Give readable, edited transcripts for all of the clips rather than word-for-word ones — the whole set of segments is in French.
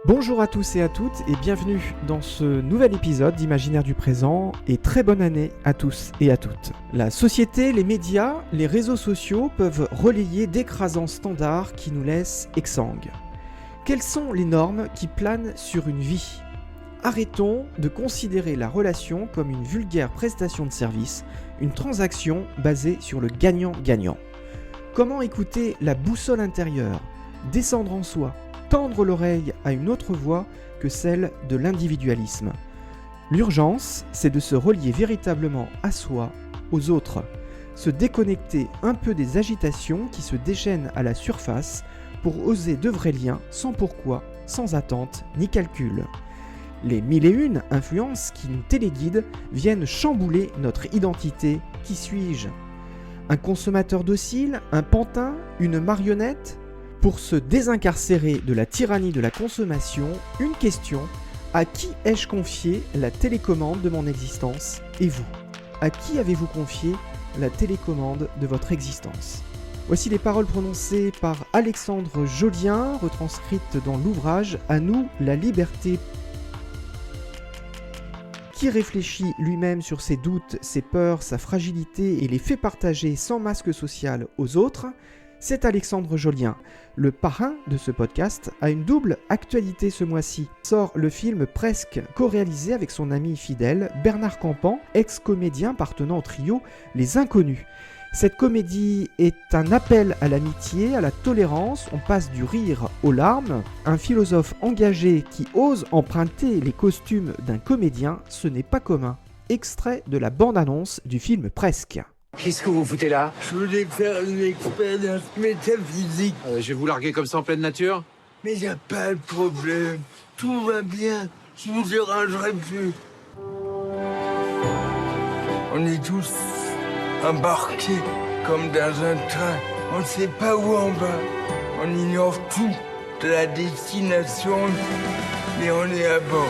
Bonjour à tous et à toutes et bienvenue dans ce nouvel épisode d'Imaginaire du présent et très bonne année à tous et à toutes. La société, les médias, les réseaux sociaux peuvent relayer d'écrasants standards qui nous laissent exsangues. Quelles sont les normes qui planent sur une vie ? Arrêtons de considérer la relation comme une vulgaire prestation de service, une transaction basée sur le gagnant-gagnant. Comment écouter la boussole intérieure, descendre en soi, tendre l'oreille à une autre voix que celle de l'individualisme. L'urgence, c'est de se relier véritablement à soi, aux autres, se déconnecter un peu des agitations qui se déchaînent à la surface pour oser de vrais liens sans pourquoi, sans attente ni calcul. Les 1001 influences qui nous téléguident viennent chambouler notre identité. Qui suis-je ? Un consommateur docile ? Un pantin ? Une marionnette ? Pour se désincarcérer de la tyrannie de la consommation, une question: à qui ai-je confié la télécommande de mon existence ? Et vous ? À qui avez-vous confié la télécommande de votre existence ? Voici les paroles prononcées par Alexandre Jolien, retranscrites dans l'ouvrage « À nous la liberté ». Qui réfléchit lui-même sur ses doutes, ses peurs, sa fragilité et les fait partager sans masque social aux autres, c'est Alexandre Jolien. Le parrain de ce podcast a une double actualité ce mois-ci. Sort le film Presque, co-réalisé avec son ami fidèle Bernard Campan, ex-comédien appartenant au trio Les Inconnus. Cette comédie est un appel à l'amitié, à la tolérance, on passe du rire aux larmes. Un philosophe engagé qui ose emprunter les costumes d'un comédien, ce n'est pas commun. Extrait de la bande-annonce du film Presque. Qu'est-ce que vous foutez là ? Je voulais faire une expérience métaphysique. Je vais vous larguer comme ça en pleine nature ? Mais y a pas de problème. Tout va bien. Je vous dérangerai plus. On est tous embarqués comme dans un train. On ne sait pas où on va. On ignore tout de la destination, mais on est à bord.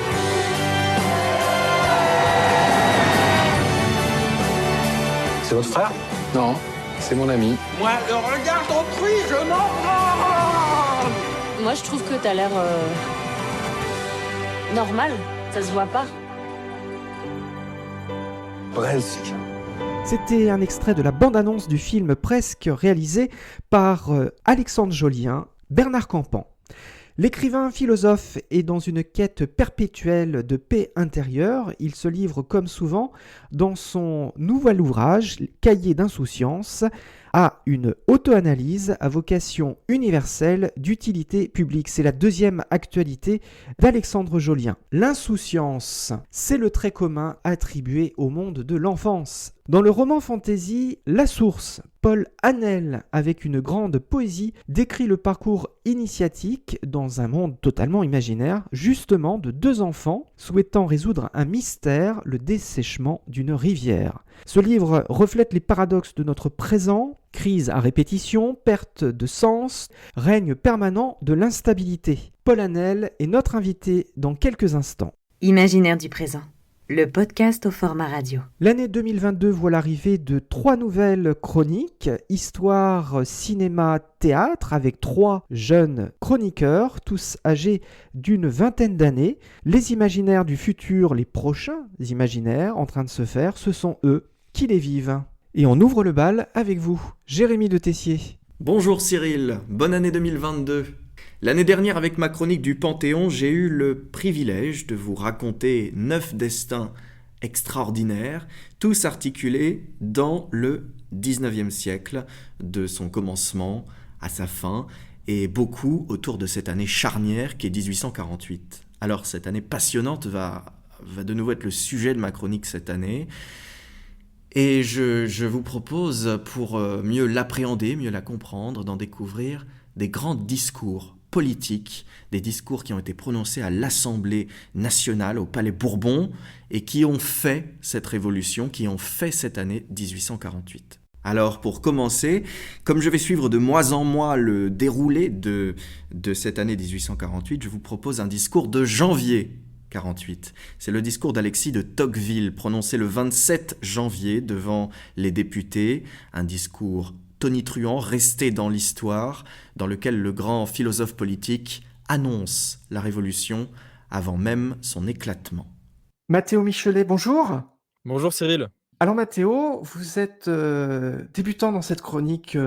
C'est votre frère ? Non, c'est mon ami. Moi, le regard d'autrui, je m'en branle. Moi, je trouve que t'as l'air normal. Ça se voit pas. Presque. C'était un extrait de la bande-annonce du film Presque, réalisé par Alexandre Jolien, Bernard Campan. L'écrivain philosophe est dans une quête perpétuelle de paix intérieure. Il se livre comme souvent dans son nouvel ouvrage, Cahier d'insouciance, à une auto-analyse à vocation universelle d'utilité publique. C'est la deuxième actualité d'Alexandre Jolien. L'insouciance, c'est le trait commun attribué au monde de l'enfance. Dans le roman fantasy La Source, Paul Hanel, avec une grande poésie, décrit le parcours initiatique dans un monde totalement imaginaire, justement de deux enfants souhaitant résoudre un mystère, le dessèchement d'une rivière. Ce livre reflète les paradoxes de notre présent, crise à répétition, perte de sens, règne permanent de l'instabilité. Paul Hanel est notre invité dans quelques instants. Imaginaire du présent, le podcast au format radio. L'année 2022 voit l'arrivée de 3 nouvelles chroniques, histoire, cinéma, théâtre, avec 3 jeunes chroniqueurs, tous âgés d'une vingtaine d'années. Les imaginaires du futur, les prochains imaginaires en train de se faire, ce sont eux qui les vivent. Et on ouvre le bal avec vous, Jérémy de Tessier. Bonjour Cyril, bonne année 2022. L'année dernière, avec ma chronique du Panthéon, j'ai eu le privilège de vous raconter 9 destins extraordinaires, tous articulés dans le 19e siècle, de son commencement à sa fin, et beaucoup autour de cette année charnière qui est 1848. Alors cette année passionnante va de nouveau être le sujet de ma chronique cette année, et je vous propose, pour mieux l'appréhender, mieux la comprendre, d'en découvrir des grands discours politiques, des discours qui ont été prononcés à l'Assemblée nationale, au Palais Bourbon, et qui ont fait cette révolution, qui ont fait cette année 1848. Alors, pour commencer, comme je vais suivre de mois en mois le déroulé de cette année 1848, je vous propose un discours de janvier 48. C'est le discours d'Alexis de Tocqueville, prononcé le 27 janvier devant les députés, un discours tonitruant, resté dans l'histoire, dans lequel le grand philosophe politique annonce la révolution avant même son éclatement. Mathéo Michelet, bonjour. Bonjour Cyril. Alors Mathéo, vous êtes débutant dans cette chronique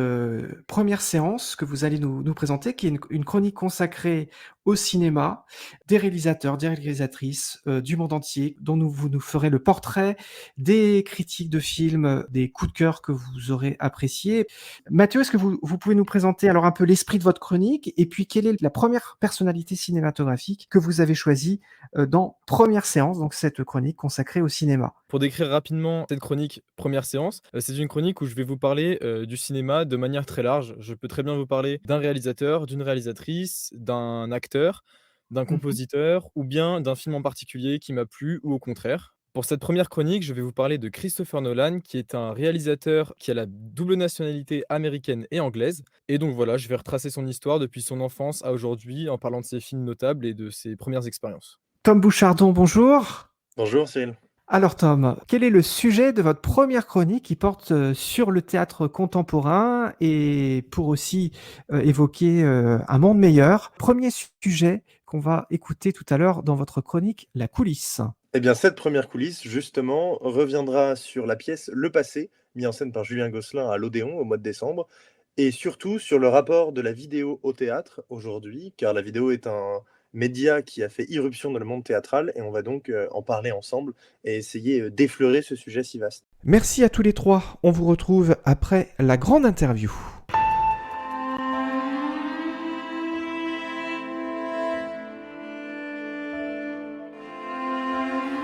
première séance que vous allez nous présenter, qui est une chronique consacrée au cinéma, des réalisateurs, des réalisatrices du monde entier, dont vous nous ferez le portrait, des critiques de films, des coups de cœur que vous aurez appréciés. Mathéo, est-ce que vous pouvez nous présenter alors un peu l'esprit de votre chronique, et puis quelle est la première personnalité cinématographique que vous avez choisie dans première séance, donc cette chronique consacrée au cinéma? Pour décrire rapidement cette chronique première séance, c'est une chronique où je vais vous parler du cinéma de manière très large. Je peux très bien vous parler d'un réalisateur, d'une réalisatrice, d'un acteur, d'un compositeur ou bien d'un film en particulier qui m'a plu ou au contraire. Pour cette première chronique, je vais vous parler de Christopher Nolan, qui est un réalisateur qui a la double nationalité américaine et anglaise. Et donc voilà, je vais retracer son histoire depuis son enfance à aujourd'hui en parlant de ses films notables et de ses premières expériences. Tom Bouchardon, bonjour. Bonjour Cyril. Alors Tom, quel est le sujet de votre première chronique qui porte sur le théâtre contemporain et pour aussi évoquer un monde meilleur? Premier sujet qu'on va écouter tout à l'heure dans votre chronique, la coulisse. Eh bien, cette première coulisse, justement, reviendra sur la pièce Le Passé, mise en scène par Julien Gosselin à l'Odéon au mois de décembre, et surtout sur le rapport de la vidéo au théâtre aujourd'hui, car la vidéo est un média qui a fait irruption dans le monde théâtral, et on va donc en parler ensemble et essayer d'effleurer ce sujet si vaste. Merci à tous les trois. On vous retrouve après la grande interview.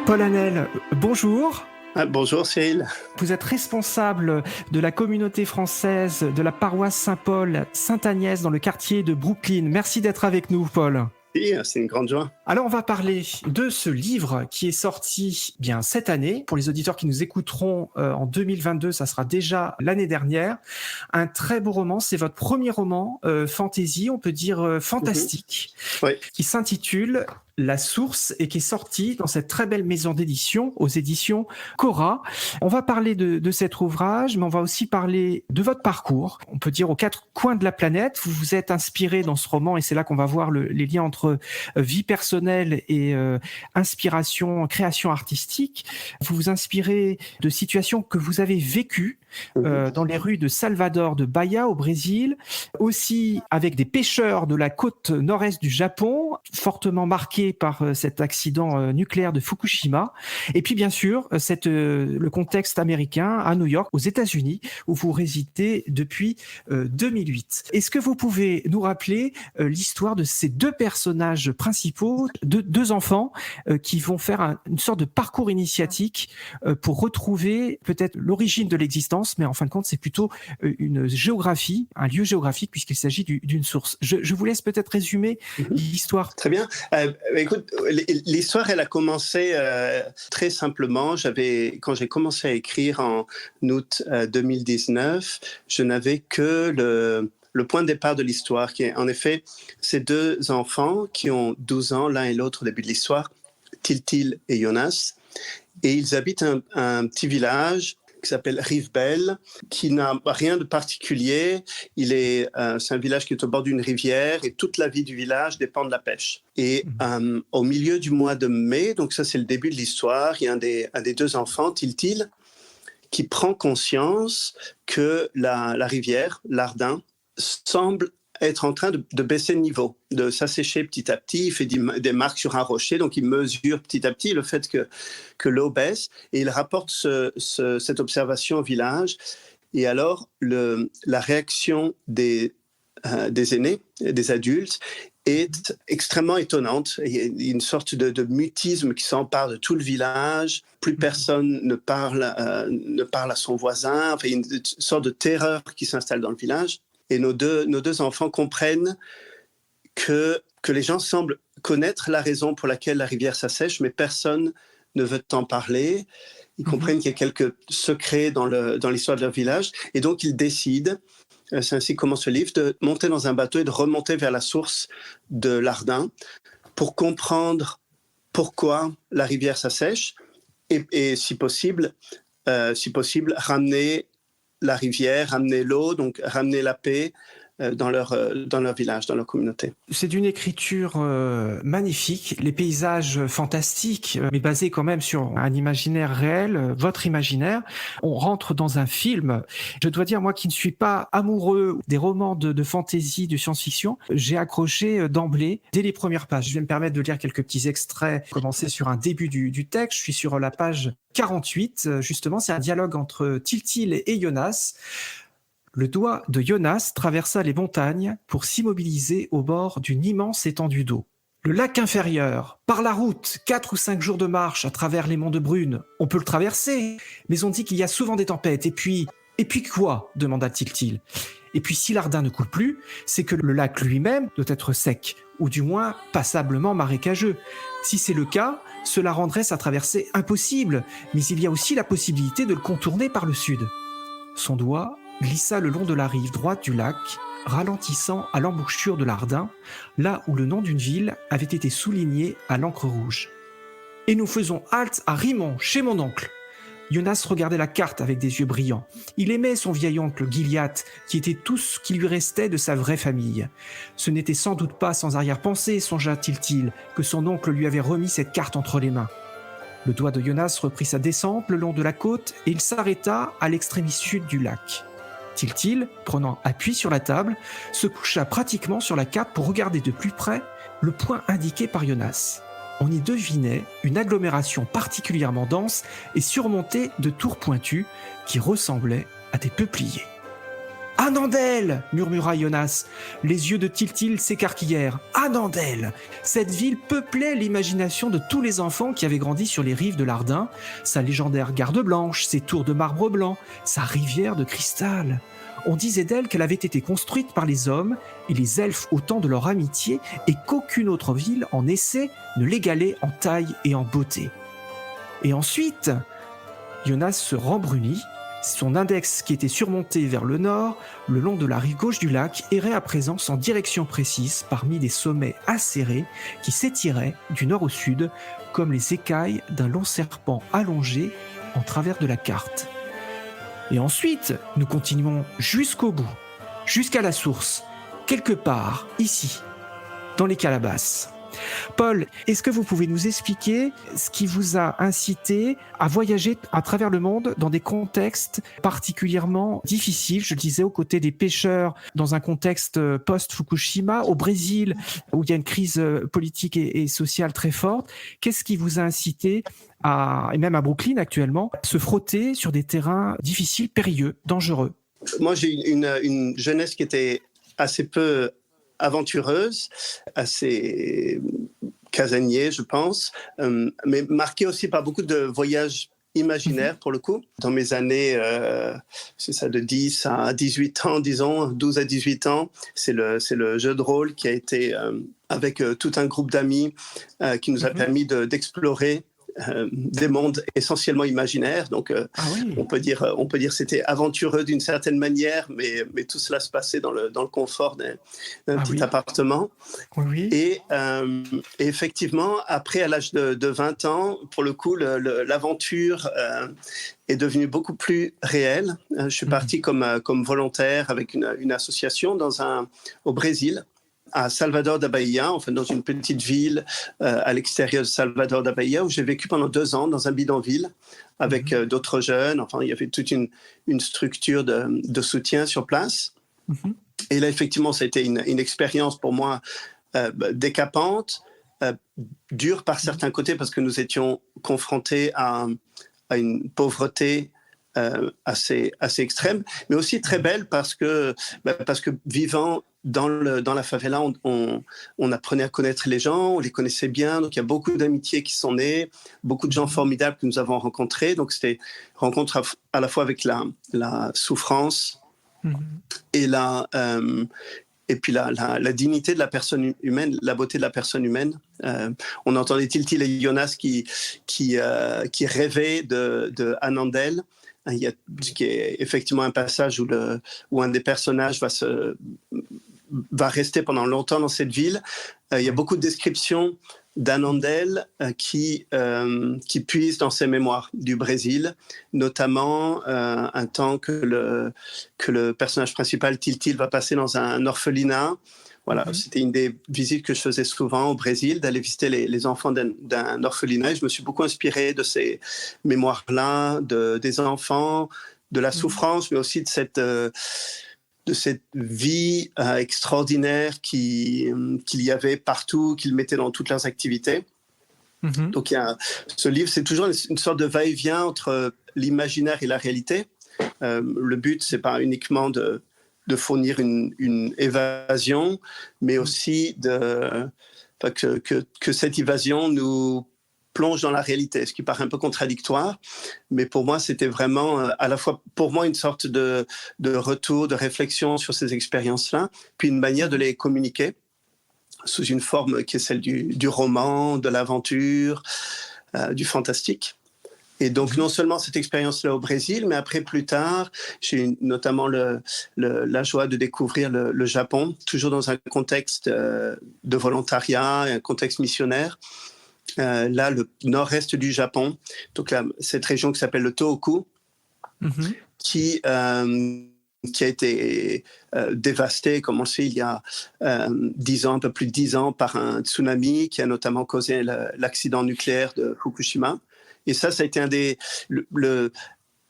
Paul Hanel, bonjour. Bonjour Cyril. Vous êtes responsable de la communauté française de la paroisse Saint-Paul, Sainte-Agnès dans le quartier de Brooklyn. Merci d'être avec nous, Paul. Oui, c'est une grande joie. Alors on va parler de ce livre qui est sorti bien cette année. Pour les auditeurs qui nous écouteront en 2022, ça sera déjà l'année dernière. Un très beau roman, c'est votre premier roman fantasy, on peut dire fantastique, Oui. qui s'intitule La Source et qui est sorti dans cette très belle maison d'édition, aux éditions Cora. On va parler de cet ouvrage, mais on va aussi parler de votre parcours. On peut dire aux quatre coins de la planète. Vous vous êtes inspiré dans ce roman, et c'est là qu'on va voir les liens entre vie personnelle et inspiration, création artistique. Vous vous inspirez de situations que vous avez vécues dans les rues de Salvador de Bahia au Brésil, aussi avec des pêcheurs de la côte nord-est du Japon, fortement marqués par cet accident nucléaire de Fukushima, et puis bien sûr le contexte américain à New York, aux États-Unis, où vous résidez depuis 2008. Est-ce que vous pouvez nous rappeler l'histoire de ces deux personnages principaux, deux enfants qui vont faire une sorte de parcours initiatique pour retrouver peut-être l'origine de l'existence, mais en fin de compte, c'est plutôt une géographie, un lieu géographique, puisqu'il s'agit d'une source. Je vous laisse peut-être résumer l'histoire. Très bien. Écoute, l'histoire, elle a commencé très simplement. Quand j'ai commencé à écrire en août 2019, je n'avais que le point de départ de l'histoire, qui est en effet ces deux enfants qui ont 12 ans, l'un et l'autre au début de l'histoire, Tiltil et Jonas, et ils habitent un petit village qui s'appelle Rivebelle, qui n'a rien de particulier. C'est un village qui est au bord d'une rivière et toute la vie du village dépend de la pêche. Et au milieu du mois de mai, donc ça c'est le début de l'histoire, il y a un des deux enfants, Tiltil, qui prend conscience que la rivière, l'Ardin, semble être en train de baisser de niveau, de s'assécher petit à petit. Il fait des marques sur un rocher, donc il mesure petit à petit le fait que l'eau baisse, et il rapporte cette observation au village. Et alors, la réaction des aînés, des adultes, est extrêmement étonnante. Il y a une sorte de mutisme qui s'empare de tout le village. Plus personne ne parle à son voisin. Enfin, il y a une sorte de terreur qui s'installe dans le village. Et nos deux enfants comprennent que les gens semblent connaître la raison pour laquelle la rivière s'assèche, mais personne ne veut en parler. Ils comprennent qu'il y a quelques secrets dans l'histoire de leur village. Et donc, ils décident, c'est ainsi que commence le livre, de monter dans un bateau et de remonter vers la source de l'Ardin pour comprendre pourquoi la rivière s'assèche et si possible, ramener la rivière, ramener l'eau, donc ramener la paix, dans leur village, dans leur communauté. C'est d'une écriture magnifique, les paysages fantastiques, mais basés quand même sur un imaginaire réel, votre imaginaire. On rentre dans un film. Je dois dire, moi qui ne suis pas amoureux des romans de fantasy, de science-fiction, j'ai accroché d'emblée, dès les premières pages. Je vais me permettre de lire quelques petits extraits, commencer sur un début du texte. Je suis sur la page 48, justement, c'est un dialogue entre Tiltil et Jonas. Le doigt de Jonas traversa les montagnes pour s'immobiliser au bord d'une immense étendue d'eau. Le lac inférieur, par la route, 4 ou 5 jours de marche à travers les monts de Brune. On peut le traverser, mais on dit qu'il y a souvent des tempêtes. Et puis quoi demanda Tiltil. Et puis si l'Ardin ne coule plus, c'est que le lac lui-même doit être sec, ou du moins passablement marécageux. Si c'est le cas, cela rendrait sa traversée impossible, mais il y a aussi la possibilité de le contourner par le sud. Son doigt glissa le long de la rive droite du lac, ralentissant à l'embouchure de l'Ardin, là où le nom d'une ville avait été souligné à l'encre rouge. « Et nous faisons halte à Rimont, chez mon oncle. » Jonas regardait la carte avec des yeux brillants. Il aimait son vieil oncle Gilliatt, qui était tout ce qui lui restait de sa vraie famille. Ce n'était sans doute pas sans arrière-pensée, songea Tiltil, que son oncle lui avait remis cette carte entre les mains. Le doigt de Jonas reprit sa descente le long de la côte et il s'arrêta à l'extrémité sud du lac. Tiltil, prenant appui sur la table, se coucha pratiquement sur la carte pour regarder de plus près le point indiqué par Jonas. On y devinait une agglomération particulièrement dense et surmontée de tours pointues qui ressemblaient à des peupliers. « Annandale !» murmura Jonas. Les yeux de Tiltil s'écarquillèrent. « Annandale !» Cette ville peuplait l'imagination de tous les enfants qui avaient grandi sur les rives de l'Ardin, sa légendaire garde blanche, ses tours de marbre blanc, sa rivière de cristal. On disait d'elle qu'elle avait été construite par les hommes et les elfes au temps de leur amitié et qu'aucune autre ville en essai ne l'égalait en taille et en beauté. Et ensuite, Jonas se rembrunit. Son index, qui était surmonté vers le nord, le long de la rive gauche du lac, errait à présent sans direction précise parmi des sommets acérés qui s'étiraient du nord au sud comme les écailles d'un long serpent allongé en travers de la carte. Et ensuite, nous continuons jusqu'au bout, jusqu'à la source, quelque part, ici, dans les calabasses. Paul, est-ce que vous pouvez nous expliquer ce qui vous a incité à voyager à travers le monde dans des contextes particulièrement difficiles, je le disais, aux côtés des pêcheurs, dans un contexte post-Fukushima, au Brésil, où il y a une crise politique et sociale très forte. Qu'est-ce qui vous a incité et même à Brooklyn actuellement, se frotter sur des terrains difficiles, périlleux, dangereux? Moi, j'ai une jeunesse qui était assez peu aventureuse, assez casanier, je pense, mais marquée aussi par beaucoup de voyages imaginaires, pour le coup. Dans mes années, c'est ça, de 10 à 18 ans, disons, 12 à 18 ans, c'est le jeu de rôle qui a été, avec tout un groupe d'amis, qui nous a permis d'explorer des mondes essentiellement imaginaires. Donc, oui. on peut dire c'était aventureux d'une certaine manière, mais tout cela se passait dans le confort d'un petit appartement. Oui. Et effectivement, après, à l'âge de 20 ans, pour le coup, l'aventure est devenue beaucoup plus réelle. Je suis parti comme volontaire avec une association au Brésil, à Salvador da Bahia, enfin dans une petite ville à l'extérieur de Salvador da Bahia, où j'ai vécu pendant 2 ans dans un bidonville avec d'autres jeunes. Enfin, il y avait toute une structure de soutien sur place. Et là, effectivement, ça a été une expérience pour moi décapante, dure par certains côtés parce que nous étions confrontés à une pauvreté assez extrême, mais aussi très belle parce que vivant dans la favela, on apprenait à connaître les gens, on les connaissait bien, donc il y a beaucoup d'amitiés qui sont nées, beaucoup de gens formidables que nous avons rencontrés, donc c'était rencontre à la fois avec la souffrance et puis la dignité de la personne humaine, la beauté de la personne humaine. On entendait Tiltil et Jonas qui rêvaient de Annandale. Il y a qui est effectivement un passage où un des personnages va rester pendant longtemps dans cette ville. Il y a beaucoup de descriptions d'Anandel qui puise dans ses mémoires du Brésil, notamment un temps que le personnage principal, Tiltil, va passer dans un orphelinat. Voilà, c'était une des visites que je faisais souvent au Brésil, d'aller visiter les enfants d'un orphelinat. Et je me suis beaucoup inspiré de ces mémoires-là, des enfants, de la souffrance, mais aussi de cette vie extraordinaire qu'il y avait partout, qu'ils mettaient dans toutes leurs activités. Donc ce livre, c'est toujours une sorte de va-et-vient entre l'imaginaire et la réalité. Le but, c'est pas uniquement de fournir une évasion, mais aussi que cette évasion nous plonge dans la réalité, ce qui paraît un peu contradictoire, mais pour moi, c'était vraiment à la fois, pour moi, une sorte de retour, de réflexion sur ces expériences-là, puis une manière de les communiquer sous une forme qui est celle du roman, de l'aventure, du fantastique. Et donc, non seulement cette expérience-là au Brésil, mais après, plus tard, j'ai eu notamment la joie de découvrir le Japon, toujours dans un contexte de volontariat, un contexte missionnaire. Là, le nord-est du Japon, donc là, cette région qui s'appelle le Tohoku, qui a été dévastée, comme on le sait, il y a 10 ans, un peu plus de 10 ans, par un tsunami qui a notamment causé l'accident nucléaire de Fukushima. Et ça a été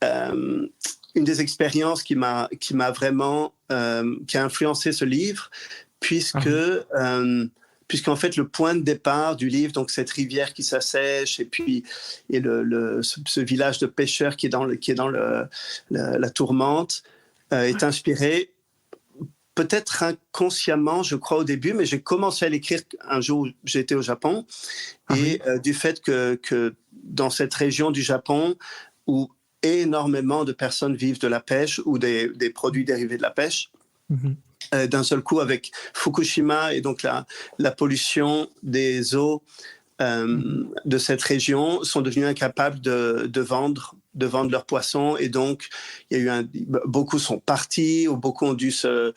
une des expériences qui m'a vraiment qui a influencé ce livre, puisqu'en fait le point de départ du livre, donc cette rivière qui s'assèche et ce village de pêcheurs qui est dans la tourmente est inspiré peut-être inconsciemment, je crois au début, mais j'ai commencé à l'écrire un jour où j'étais au Japon et du fait que dans cette région du Japon où énormément de personnes vivent de la pêche ou des produits dérivés de la pêche, d'un seul coup avec Fukushima et donc la pollution des eaux de cette région, sont devenus incapables de vendre leurs poissons, et donc il y a eu beaucoup sont partis ou beaucoup ont dû se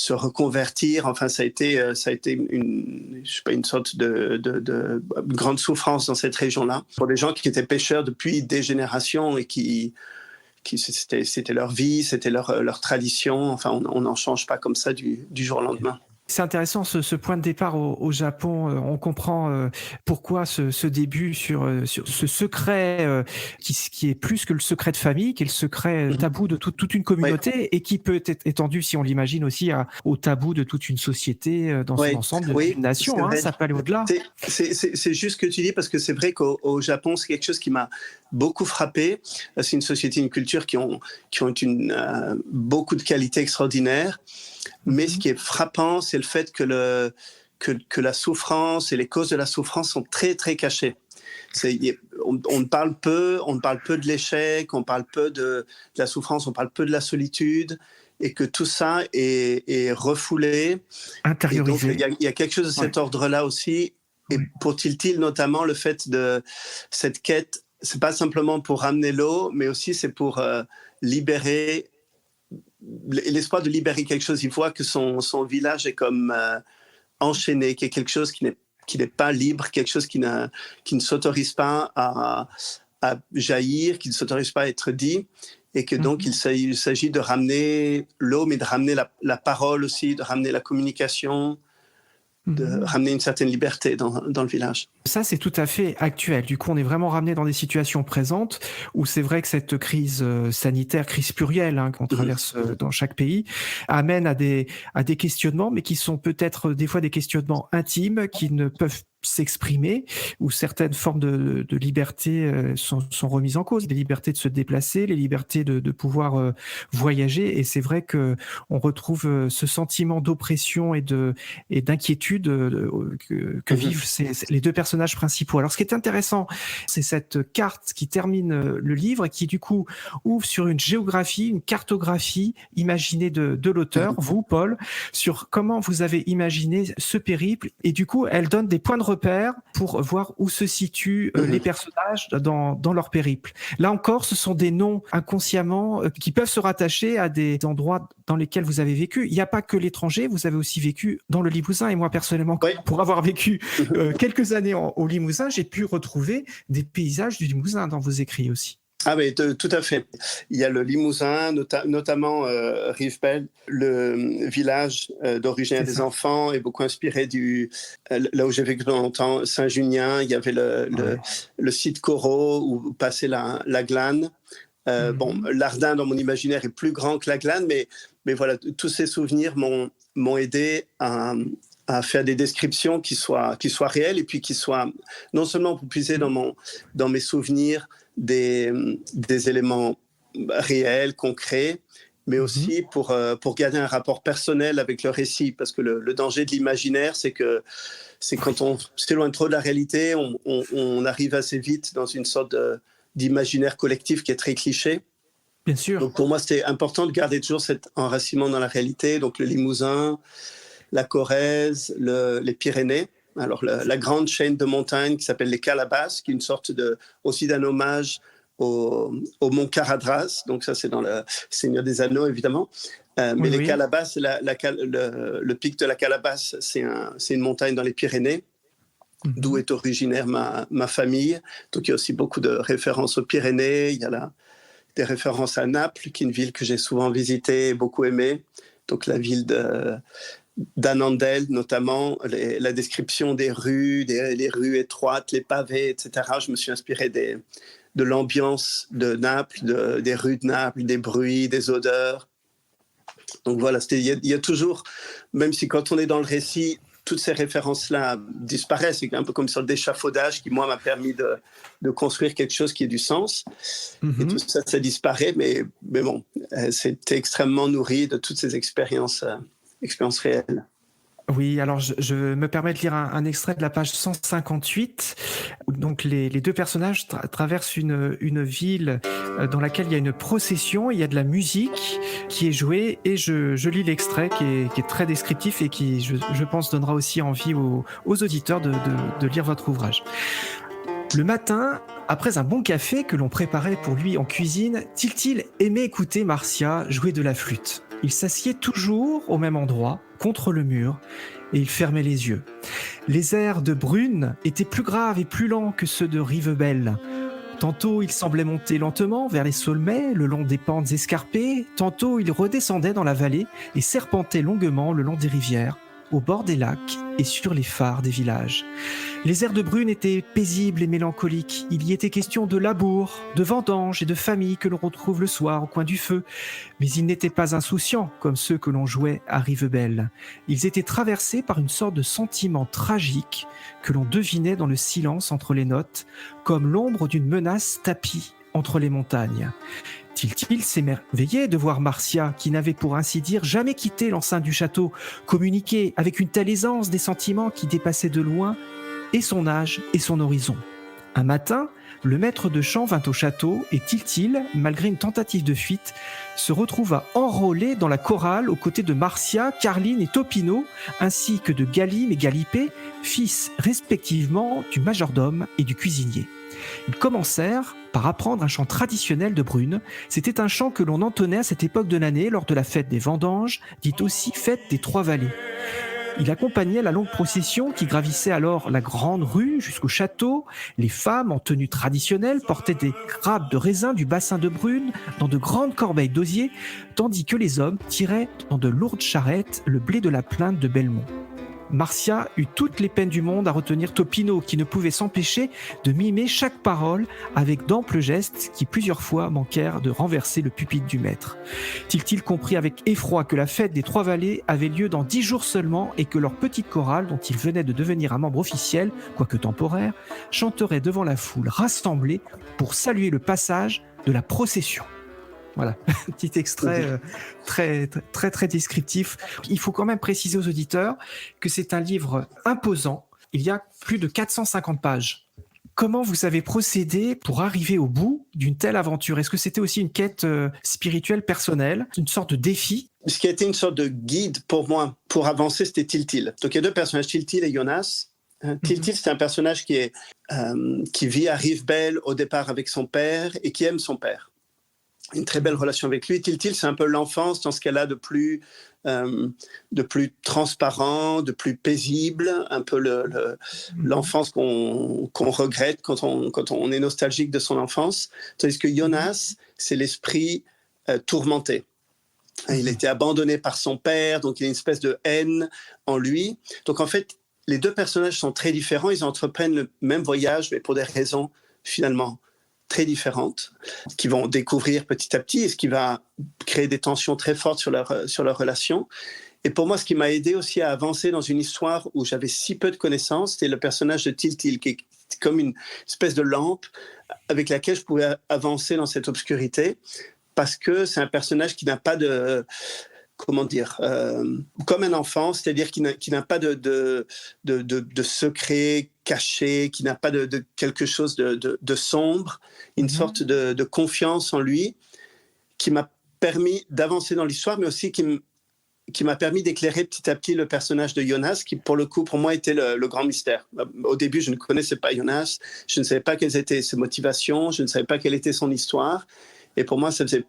reconvertir. Enfin, ça a été une sorte de grande souffrance dans cette région-là pour des gens qui étaient pêcheurs depuis des générations et qui c'était leur vie, c'était leur tradition. Enfin, on n'en change pas comme ça du jour au lendemain. C'est intéressant ce point de départ au Japon. On comprend pourquoi ce début sur ce secret qui est plus que le secret de famille, qui est le secret tabou de toute une communauté et qui peut être étendu, si on l'imagine aussi, au tabou de toute une société dans son ensemble, d'une nation. Ça peut aller au-delà. C'est juste ce que tu dis, parce que c'est vrai qu'au Japon, c'est quelque chose qui m'a beaucoup frappé. C'est une société, une culture qui ont beaucoup de qualités extraordinaires. Mais ce qui est frappant, c'est le fait que la souffrance et les causes de la souffrance sont très, très cachées. On parle peu de l'échec, on parle peu de la souffrance, on parle peu de la solitude, et que tout ça est refoulé. Intériorisé. Et donc, il y a quelque chose de cet ordre-là aussi. Et pour Tiltil, notamment, le fait de cette quête, c'est pas simplement pour ramener l'eau, mais aussi c'est pour libérer l'espoir de libérer quelque chose. Il voit que son village est comme enchaîné, qu'il y a quelque chose qui n'est pas libre, quelque chose qui ne s'autorise pas à jaillir, qui ne s'autorise pas à être dit, et que donc il s'agit de ramener l'eau, mais de ramener la parole aussi, de ramener la communication, de ramener une certaine liberté dans le village. Ça, c'est tout à fait actuel. Du coup, on est vraiment ramené dans des situations présentes où c'est vrai que cette crise sanitaire, crise plurielle qu'on traverse dans chaque pays, amène à des questionnements, mais qui sont peut-être des fois des questionnements intimes qui ne peuvent s'exprimer, où certaines formes de liberté sont remises en cause, les libertés de se déplacer, les libertés de pouvoir voyager. Et c'est vrai que on retrouve ce sentiment d'oppression et d'inquiétude que vivent les deux personnages principaux. Alors, ce qui est intéressant, c'est cette carte qui termine le livre et qui, du coup, ouvre sur une géographie, une cartographie imaginée de l'auteur, vous, Paul, sur comment vous avez imaginé ce périple. Et du coup, elle donne des points de repère repères pour voir où se situent les personnages dans leur périple. Là encore, ce sont des noms inconsciemment qui peuvent se rattacher à des endroits dans lesquels vous avez vécu. Il n'y a pas que l'étranger, vous avez aussi vécu dans le Limousin. Et moi, personnellement, pour avoir vécu quelques années au Limousin, j'ai pu retrouver des paysages du Limousin dans vos écrits aussi. Ah oui, tout à fait. Il y a le Limousin, notamment Rivebelle, le village d'origine des enfants est beaucoup inspiré là où j'ai vécu longtemps, Saint-Junien. Il y avait le site Corot où passait la glane. Bon, l'Ardin dans mon imaginaire est plus grand que la glane, mais voilà, tous ces souvenirs m'ont aidé à faire des descriptions qui soient réelles et puis qui soient non seulement pour puiser dans mes souvenirs des éléments réels, concrets, mais aussi pour garder un rapport personnel avec le récit, parce que le danger de l'imaginaire, c'est quand on s'éloigne trop de la réalité, on arrive assez vite dans une sorte d'imaginaire collectif qui est très cliché. Bien sûr. Donc pour moi, c'était important de garder toujours cet enracinement dans la réalité, donc le Limousin, la Corrèze, les Pyrénées. Alors, la grande chaîne de montagnes qui s'appelle les Calabasses, qui est une sorte aussi d'un hommage au mont Caradras. Donc, ça, c'est dans le Seigneur des Anneaux, évidemment. Mais les Calabasses, le pic de la Calabasse, c'est une montagne dans les Pyrénées, d'où est originaire ma famille. Donc, il y a aussi beaucoup de références aux Pyrénées. Il y a des références à Naples, qui est une ville que j'ai souvent visitée et beaucoup aimée. Donc, la ville d'Annandale, notamment, la description des rues, les rues étroites, les pavés, etc. Je me suis inspiré de l'ambiance de Naples, des rues de Naples, des bruits, des odeurs. Donc voilà, il y a toujours, même si quand on est dans le récit, toutes ces références-là disparaissent. C'est un peu comme une sorte d'échafaudage qui, moi, m'a permis de construire quelque chose qui ait du sens. Et tout ça, ça disparaît, mais bon, c'était extrêmement nourri de toutes ces expériences réelles. Oui, alors je me permets de lire un extrait de la page 158. Donc les deux personnages traversent une ville dans laquelle il y a une procession, il y a de la musique qui est jouée, et je lis l'extrait qui est très descriptif et qui, je pense, donnera aussi envie aux auditeurs de lire votre ouvrage. Le matin, après un bon café que l'on préparait pour lui en cuisine, Tiltil aimait écouter Marcia jouer de la flûte. Il s'assied toujours au même endroit, contre le mur, et il fermait les yeux. Les airs de Brune étaient plus graves et plus lents que ceux de Rivebelle. Tantôt il semblait monter lentement vers les sommets, le long des pentes escarpées, tantôt il redescendait dans la vallée et serpentait longuement le long des rivières, au bord des lacs et sur les phares des villages. Les airs de Brune étaient paisibles et mélancoliques. Il y était question de labour, de vendanges et de famille que l'on retrouve le soir au coin du feu. Mais ils n'étaient pas insouciants comme ceux que l'on jouait à Rivebelle. Ils étaient traversés par une sorte de sentiment tragique que l'on devinait dans le silence entre les notes, comme l'ombre d'une menace tapie entre les montagnes. Tiltil s'émerveillait de voir Marcia, qui n'avait pour ainsi dire jamais quitté l'enceinte du château, communiquer avec une telle aisance des sentiments qui dépassaient de loin et son âge et son horizon. Un matin, le maître de chant vint au château et Tiltil, malgré une tentative de fuite, se retrouva enrôlé dans la chorale aux côtés de Marcia, Carline et Topino, ainsi que de Galim et Galipé, fils respectivement du majordome et du cuisinier. Ils commencèrent par apprendre un chant traditionnel de Brune. C'était un chant que l'on entonnait à cette époque de l'année lors de la fête des vendanges, dite aussi fête des Trois-Vallées. Il accompagnait la longue procession qui gravissait alors la grande rue jusqu'au château. Les femmes, en tenue traditionnelle, portaient des grappes de raisin du bassin de Brune dans de grandes corbeilles d'osier, tandis que les hommes tiraient dans de lourdes charrettes le blé de la plainte de Belmont. Marcia eut toutes les peines du monde à retenir Topino, qui ne pouvait s'empêcher de mimer chaque parole avec d'amples gestes qui plusieurs fois manquèrent de renverser le pupitre du maître. Tiltil comprit avec effroi que la fête des Trois-Vallées avait lieu dans 10 jours seulement et que leur petite chorale, dont il venait de devenir un membre officiel, quoique temporaire, chanterait devant la foule rassemblée pour saluer le passage de la procession. Voilà, petit extrait très, très, très descriptif. Il faut quand même préciser aux auditeurs que c'est un livre imposant. Il y a plus de 450 pages. Comment vous avez procédé pour arriver au bout d'une telle aventure ? Est-ce que c'était aussi une quête spirituelle personnelle, une sorte de défi ? Ce qui a été une sorte de guide pour moi pour avancer, c'était Tiltil. Donc il y a deux personnages, Tiltil et Jonas. Tiltil, c'est un personnage qui vit à Rivebelle au départ avec son père et qui aime son père. Une très belle relation avec lui. Tiltil, c'est un peu l'enfance dans ce qu'elle a de plus transparent, de plus paisible, un peu l'enfance qu'on regrette quand on est nostalgique de son enfance. Tandis que Jonas, c'est l'esprit tourmenté. Il a été abandonné par son père, donc il y a une espèce de haine en lui. Donc en fait, les deux personnages sont très différents. Ils entreprennent le même voyage, mais pour des raisons finalement très différentes, qui vont découvrir petit à petit, et ce qui va créer des tensions très fortes sur leur relation. Et pour moi, ce qui m'a aidé aussi à avancer dans une histoire où j'avais si peu de connaissances, c'était le personnage de Tiltil, qui est comme une espèce de lampe avec laquelle je pouvais avancer dans cette obscurité, parce que c'est un personnage qui n'a pas de... Comment dire, comme un enfant, c'est-à-dire qui n'a pas de secret caché, qui n'a pas de quelque chose de sombre, une sorte de confiance en lui, qui m'a permis d'avancer dans l'histoire, mais aussi qui m'a permis d'éclairer petit à petit le personnage de Jonas, qui pour le coup, pour moi, était le grand mystère. Au début, je ne connaissais pas Jonas, je ne savais pas quelles étaient ses motivations, je ne savais pas quelle était son histoire, et pour moi, ça faisait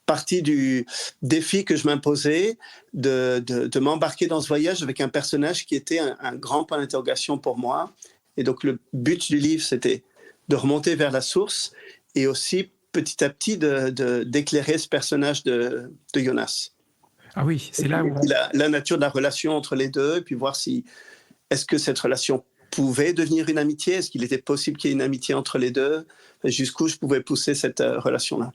partie du défi que je m'imposais de m'embarquer dans ce voyage avec un personnage qui était un grand point d'interrogation pour moi. Et donc le but du livre, c'était de remonter vers la source et aussi petit à petit d'éclairer ce personnage de Jonas. Ah oui, c'est là où... La nature de la relation entre les deux, et puis voir est-ce que cette relation pouvait devenir une amitié, est-ce qu'il était possible qu'il y ait une amitié entre les deux, jusqu'où je pouvais pousser cette relation-là.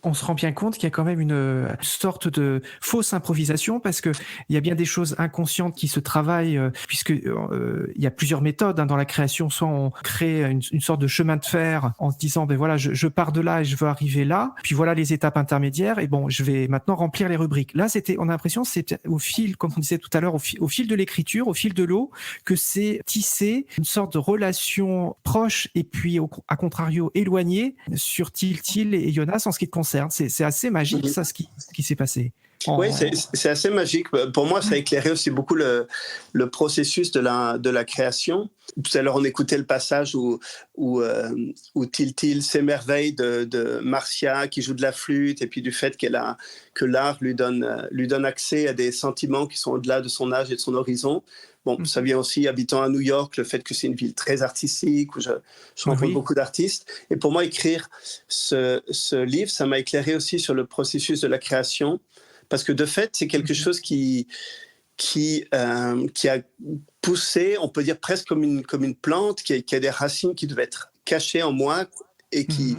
On se rend bien compte qu'il y a quand même une sorte de fausse improvisation, parce que il y a bien des choses inconscientes qui se travaillent, puisque il y a plusieurs méthodes dans la création. Soit on crée une sorte de chemin de fer en se disant ben voilà, je pars de là et je veux arriver là, puis voilà les étapes intermédiaires, et bon, je vais maintenant remplir les rubriques. Là, on a l'impression c'est au fil, comme on disait tout à l'heure, au fil de l'écriture, au fil de l'eau, que c'est tissé une sorte de relation proche et puis à contrario éloignée sur Tiltil et Jonas en ce qui te concerne. C'est assez magique, ça, ce qui s'est passé. Oui, c'est assez magique. Pour moi, ça a éclairé aussi beaucoup le processus de la création. Tout à l'heure, on écoutait le passage où Tiltil s'émerveille de Marcia qui joue de la flûte, et puis du fait que l'art lui donne accès à des sentiments qui sont au-delà de son âge et de son horizon. Bon, ça vient aussi, habitant à New York, le fait que c'est une ville très artistique, où je rencontre beaucoup d'artistes. Et pour moi, écrire ce livre, ça m'a éclairé aussi sur le processus de la création, parce que de fait, c'est quelque chose qui a poussé, on peut dire presque comme une plante, qui a des racines qui devaient être cachées en moi, et qui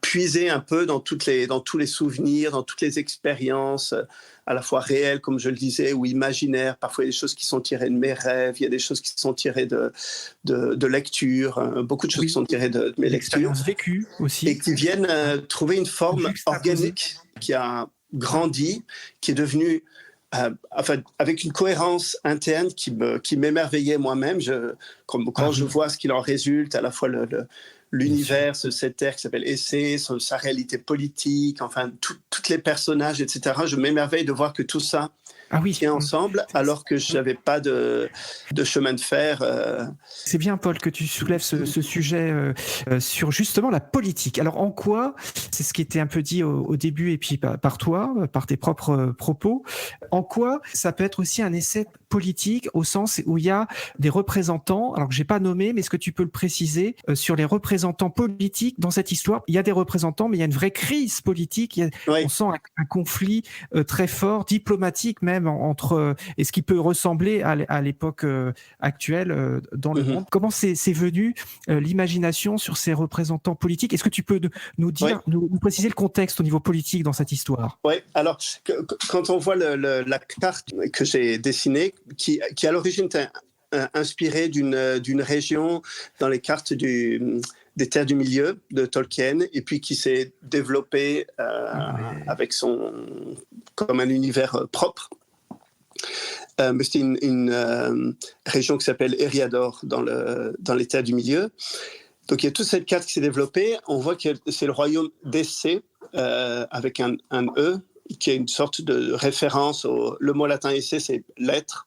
puisait un peu dans tous les souvenirs, dans toutes les expériences, à la fois réelles, comme je le disais, ou imaginaires. Parfois, il y a des choses qui sont tirées de mes rêves, il y a des choses qui sont tirées de lectures, beaucoup de choses qui sont tirées de mes lectures. Vécues aussi. Et qui viennent trouver une forme organique qui a grandi, qui est devenue... avec une cohérence interne qui m'émerveillait moi-même. Quand je vois ce qu'il en résulte, à la fois l'univers, cet air qui s'appelle Essai, sa réalité politique, enfin, tous les personnages, etc. Je m'émerveille de voir que tout ça tient ensemble, alors que je n'avais pas de chemin de fer. C'est bien, Paul, que tu soulèves ce sujet sur justement la politique. Alors, en quoi, c'est ce qui était un peu dit au début, et puis par toi, par tes propres propos, en quoi ça peut être aussi un essai politique, au sens où il y a des représentants, alors que j'ai pas nommé, mais est-ce que tu peux le préciser, sur les représentants politiques dans cette histoire? Il y a des représentants, mais il y a une vraie crise politique. On sent un conflit très fort, diplomatique même, entre et ce qui peut ressembler à l'époque actuelle dans le monde. Comment c'est venu l'imagination sur ces représentants politiques? Est-ce que tu peux nous dire, nous préciser le contexte au niveau politique dans cette histoire? Oui, alors quand on voit la carte que j'ai dessinée, qui à l'origine était inspirée d'une région dans les cartes des Terres du Milieu de Tolkien, et puis qui s'est développée avec comme un univers propre. Mais c'était une région qui s'appelle Eriador dans les Terres du Milieu. Donc il y a toute cette carte qui s'est développée. On voit que c'est le royaume d'Essé, avec un E, qui est une sorte de référence le mot latin Essé, c'est l'être.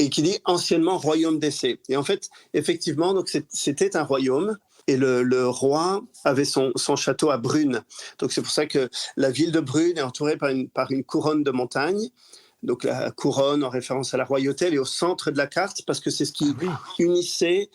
et qui dit anciennement royaume d'Essé. Et en fait, effectivement, donc c'était un royaume. Et le roi avait son château à Brune. Donc c'est pour ça que la ville de Brune est entourée par une couronne de montagnes. Donc la couronne en référence à la royauté, elle est au centre de la carte parce que c'est ce qui unissait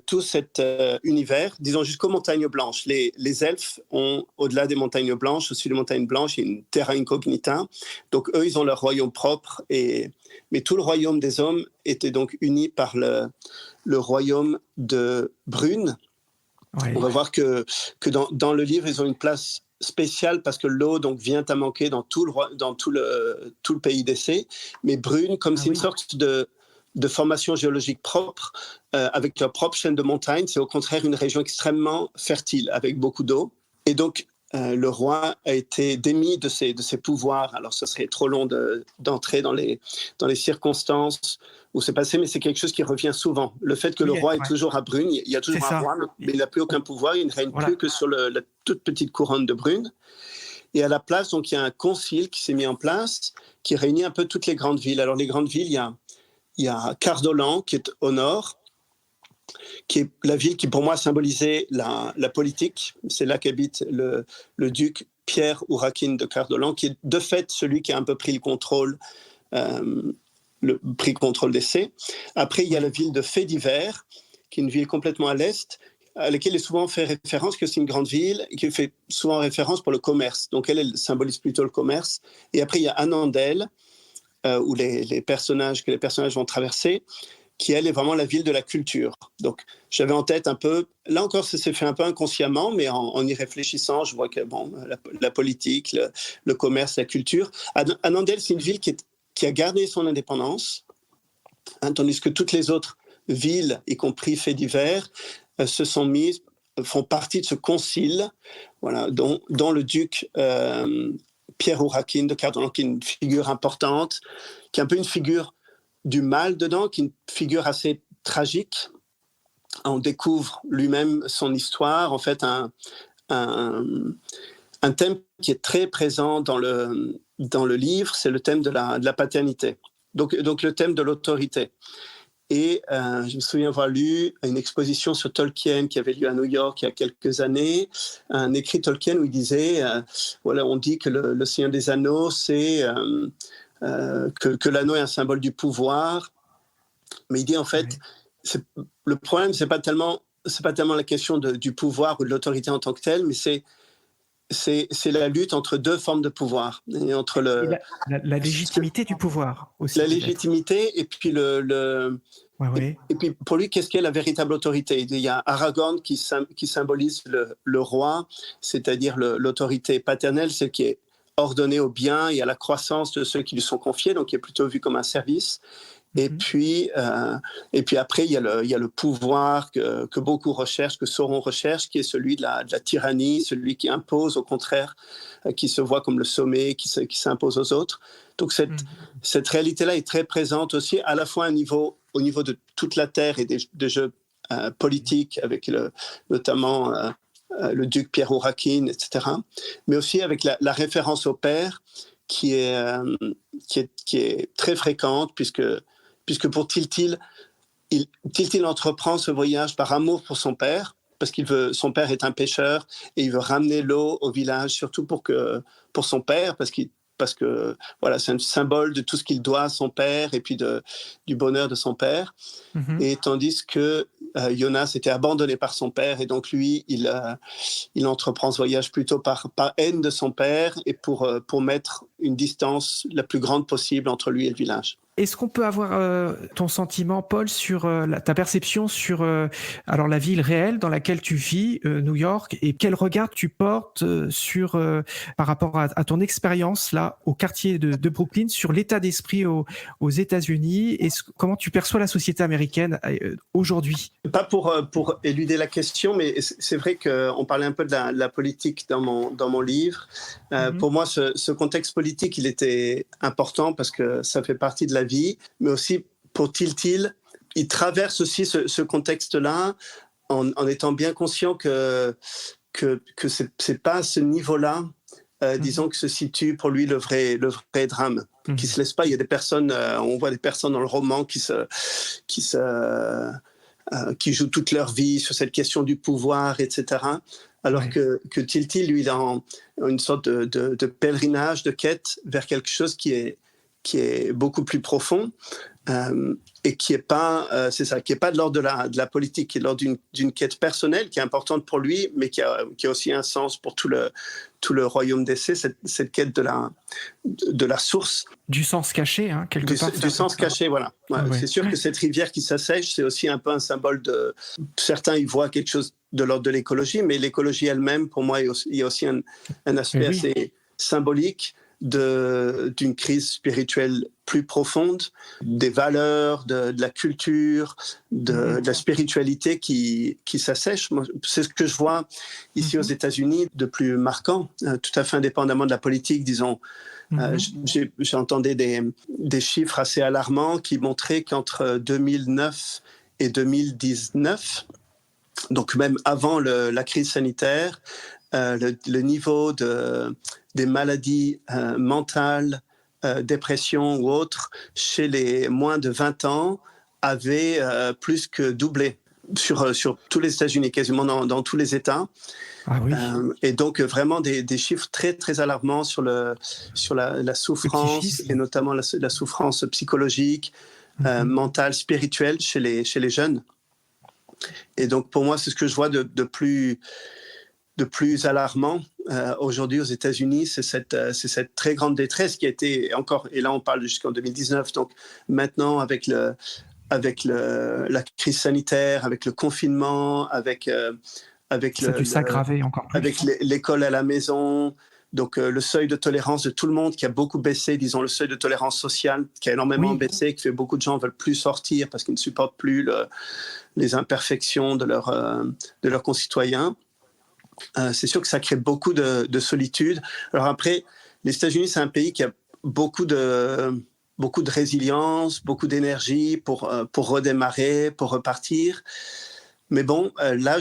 tout cet univers, disons jusqu'aux montagnes blanches. Les elfes ont, au-delà des montagnes blanches, au-dessus des montagnes blanches, il y a une terra incognita. Donc eux, ils ont leur royaume propre. Mais tout le royaume des hommes était donc uni par le royaume de Brune. Ouais. On va voir que dans le livre, ils ont une place spéciale parce que l'eau donc vient à manquer dans tout le pays d'Essé. Mais Brune, comme c'est une sorte de formation géologique propre, avec leur propre chaîne de montagnes, c'est au contraire une région extrêmement fertile, avec beaucoup d'eau. Et donc, le roi a été démis de ses pouvoirs. Alors, ce serait trop long d'entrer dans les circonstances où c'est passé, mais c'est quelque chose qui revient souvent. Le fait que le roi est toujours à Brune, il y a toujours un roi, mais il n'a plus aucun pouvoir, il ne règne plus que sur la toute petite couronne de Brune. Et à la place, donc, il y a un concile qui s'est mis en place, qui réunit un peu toutes les grandes villes. Alors, les grandes villes, il y a Cardolan, qui est au nord, qui est la ville qui, pour moi, symbolisait la politique. C'est là qu'habite le duc Pierre Ourrakine de Cardolan, qui est de fait celui qui a un peu pris le contrôle d'Essé. Après, il y a la ville de Fédiver, qui est une ville complètement à l'est, à laquelle est souvent fait référence, que c'est une grande ville, et qui fait souvent référence pour le commerce. Donc, elle symbolise plutôt le commerce. Et après, il y a Annandale, où les personnages vont traverser, qui, elle, est vraiment la ville de la culture. Donc, j'avais en tête un peu... Là encore, ça s'est fait un peu inconsciemment, mais en y réfléchissant, je vois que la politique, le commerce, la culture... Annandale, c'est une ville qui a gardé son indépendance, tandis que toutes les autres villes, y compris Fédiver, font partie de ce concile, voilà, dont le duc Pierre Ourrakine de Cardolan, qui est une figure importante, qui est un peu une figure du mal dedans, qui est une figure assez tragique. On découvre lui-même son histoire, en fait, un thème qui est très présent dans le livre, c'est le thème de la paternité, donc le thème de l'autorité. Et je me souviens avoir lu une exposition sur Tolkien qui avait lieu à New York il y a quelques années, un écrit Tolkien où il disait, on dit que le Seigneur des Anneaux, c'est que l'anneau est un symbole du pouvoir, mais il dit en fait, le problème, c'est pas tellement la question du pouvoir ou de l'autorité en tant que telle, mais c'est la lutte entre deux formes de pouvoir. Et entre la légitimité du pouvoir aussi. La légitimité et puis et puis pour lui, qu'est-ce qu'est la véritable autorité? Il y a Aragorn qui symbolise le roi, c'est-à-dire l'autorité paternelle, celle qui est ordonnée au bien et à la croissance de ceux qui lui sont confiés, donc qui est plutôt vu comme un service. Et puis après, il y a le pouvoir que beaucoup recherchent, que Sauron recherche, qui est celui de la tyrannie, celui qui impose, au contraire, qui se voit comme le sommet, qui s'impose aux autres. Donc cette réalité-là est très présente aussi, à la fois au niveau de toute la Terre et des jeux politiques, avec notamment le duc Pierre Ourrakine, etc., mais aussi avec la référence au père, qui est très fréquente, puisque pour Tiltil, Tiltil entreprend ce voyage par amour pour son père, parce son père est un pêcheur, et il veut ramener l'eau au village, surtout pour son père, parce que voilà, c'est un symbole de tout ce qu'il doit à son père, et puis du bonheur de son père. Et tandis que Jonas était abandonné par son père, et donc lui, il entreprend ce voyage plutôt par haine de son père, et pour mettre une distance la plus grande possible entre lui et le village. Est-ce qu'on peut avoir ton sentiment, Paul, sur ta perception sur alors la ville réelle dans laquelle tu vis, New York, et quel regard tu portes par rapport à ton expérience là au quartier de Brooklyn, sur l'état d'esprit aux États-Unis, et comment tu perçois la société américaine aujourd'hui? Pas pour éluder la question, mais c'est vrai qu'on parlait un peu de la politique dans mon livre. Pour moi, ce contexte politique, il était important parce que ça fait partie de la vie, mais aussi pour Tiltil, il traverse aussi ce contexte-là en étant bien conscient que c'est pas à ce niveau-là disons que se situe pour lui le vrai drame, qui se laisse pas. Il y a des personnes, on voit des personnes dans le roman qui jouent toute leur vie sur cette question du pouvoir, etc. Alors que Tilty, lui, il a une sorte de pèlerinage, de quête vers quelque chose qui est beaucoup plus profond et qui est pas, qui est pas de l'ordre de la politique, qui est de l'ordre d'une quête personnelle qui est importante pour lui, mais qui a aussi un sens pour tout le royaume d'essai, cette quête de la source. Du sens caché, hein, quelque part. Du sens caché, voilà. C'est sûr que cette rivière qui s'assèche, c'est aussi un peu un symbole de... Certains y voient quelque chose de l'ordre de l'écologie, mais l'écologie elle-même, pour moi, il y a aussi un aspect assez symbolique d'une crise spirituelle plus profonde, des valeurs, de la culture, de la spiritualité qui s'assèche. C'est ce que je vois ici aux États-Unis de plus marquant, tout à fait indépendamment de la politique, disons. J'entendais des chiffres assez alarmants qui montraient qu'entre 2009 et 2019, donc même avant la crise sanitaire, le niveau des maladies mentales, dépression ou autres, chez les moins de 20 ans, avait plus que doublé sur tous les États-Unis, quasiment dans tous les États. Ah oui. Et donc vraiment des chiffres très, très alarmants sur la souffrance, et notamment la souffrance psychologique, mentale, spirituelle chez les jeunes. Et donc pour moi, c'est ce que je vois de plus alarmant aujourd'hui aux États-Unis, c'est cette très grande détresse qui a été encore, et là on parle jusqu'en 2019, donc maintenant avec la crise sanitaire, avec le confinement, avec ça a dû s'aggraver encore plus. Avec l'école à la maison, donc le seuil de tolérance de tout le monde qui a beaucoup baissé, disons le seuil de tolérance sociale qui a énormément baissé, qui fait beaucoup de gens veulent plus sortir parce qu'ils ne supportent plus les imperfections de leurs concitoyens. C'est sûr que ça crée beaucoup de solitude. Alors après, les États-Unis, c'est un pays qui a beaucoup de résilience, beaucoup d'énergie pour redémarrer, pour repartir. Mais bon, là,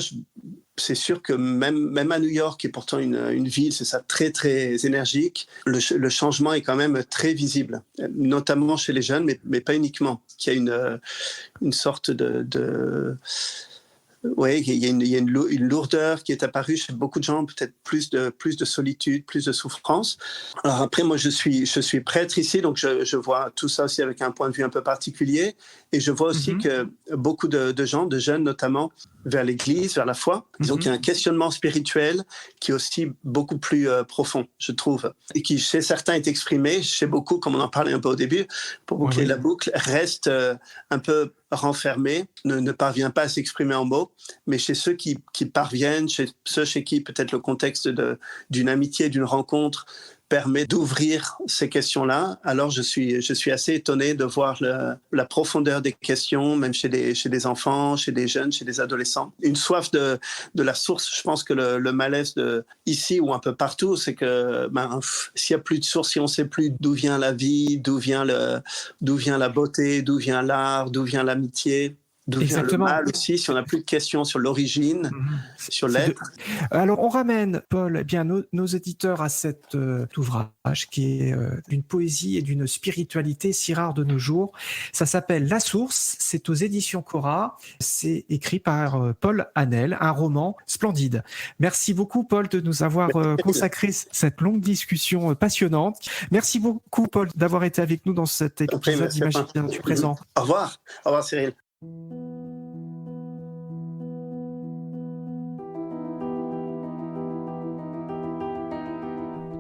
c'est sûr que même à New York, qui est pourtant une ville, c'est ça, très, très énergique, le changement est quand même très visible, notamment chez les jeunes, mais pas uniquement. Il y a une sorte il y a une lourdeur qui est apparue chez beaucoup de gens, peut-être plus de solitude, plus de souffrance. Alors après, moi, je suis prêtre ici, donc je vois tout ça aussi avec un point de vue un peu particulier. Et je vois aussi que beaucoup de gens, de jeunes notamment, vers l'Église, vers la foi, disons qu'il y a un questionnement spirituel qui est aussi beaucoup plus profond, je trouve. Et qui, chez certains, est exprimé, chez beaucoup, comme on en parlait un peu au début, pour boucler la boucle, reste un peu renfermé, ne parvient pas à s'exprimer en mots, mais chez ceux qui parviennent, chez qui peut-être le contexte d'une amitié, d'une rencontre permet d'ouvrir ces questions-là, alors je suis assez étonné de voir la profondeur des questions, même chez des enfants, chez des jeunes, chez des adolescents. Une soif de la source. Je pense que le malaise ici ou un peu partout, c'est que s'il n'y a plus de source, si on ne sait plus d'où vient la vie, d'où vient la beauté, d'où vient l'art, d'où vient l'amitié, d'où vient le mal aussi, si on n'a plus de questions sur l'origine, sur l'être. Alors, on ramène, Paul, nos éditeurs à cet ouvrage qui est d'une poésie et d'une spiritualité si rare de nos jours. Ça s'appelle La Source, c'est aux éditions Cora. C'est écrit par Paul Hanel, un roman splendide. Merci beaucoup, Paul, de nous avoir consacré cette longue discussion passionnante. Merci beaucoup, Paul, d'avoir été avec nous dans cet épisode d'Imaginaire du présent. Au revoir, Cyril.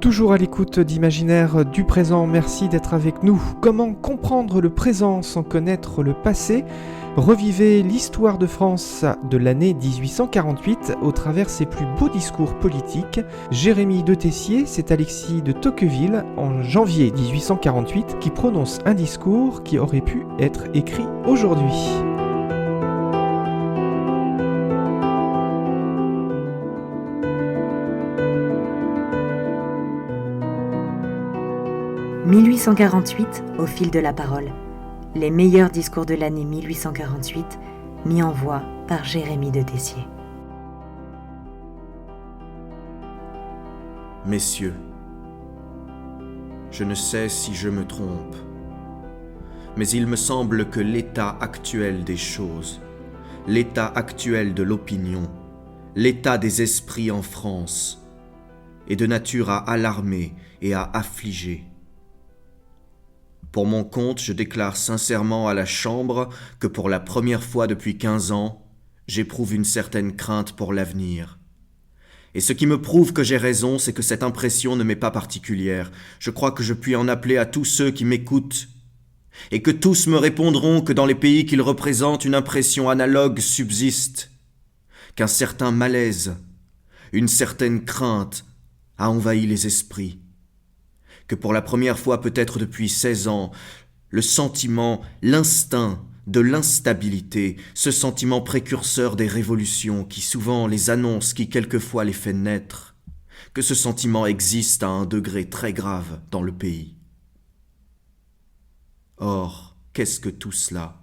Toujours à l'écoute d'Imaginaire du présent, merci d'être avec nous. Comment comprendre le présent sans connaître le passé ? Revivez l'histoire de France de l'année 1848 au travers ses plus beaux discours politiques. Jérémie de Tessier, c'est Alexis de Tocqueville en janvier 1848 qui prononce un discours qui aurait pu être écrit aujourd'hui. « 1848, au fil de la parole. Les meilleurs discours de l'année 1848, mis en voix par Jérémie de Tessier. » Messieurs, Je ne sais si je me trompe, mais il me semble que l'état actuel des choses, l'état actuel de l'opinion, l'état des esprits en France, est de nature à alarmer et à affliger. Pour mon compte, je déclare sincèrement à la Chambre que pour la première fois depuis 15 ans, j'éprouve une certaine crainte pour l'avenir. Et ce qui me prouve que j'ai raison, c'est que cette impression ne m'est pas particulière. Je crois que je puis en appeler à tous ceux qui m'écoutent, et que tous me répondront que dans les pays qu'ils représentent, une impression analogue subsiste, qu'un certain malaise, une certaine crainte a envahi les esprits, que pour la première fois peut-être depuis 16 ans, le sentiment, l'instinct de l'instabilité, ce sentiment précurseur des révolutions qui souvent les annonce, qui quelquefois les fait naître, que ce sentiment existe à un degré très grave dans le pays. Or, qu'est-ce que tout cela,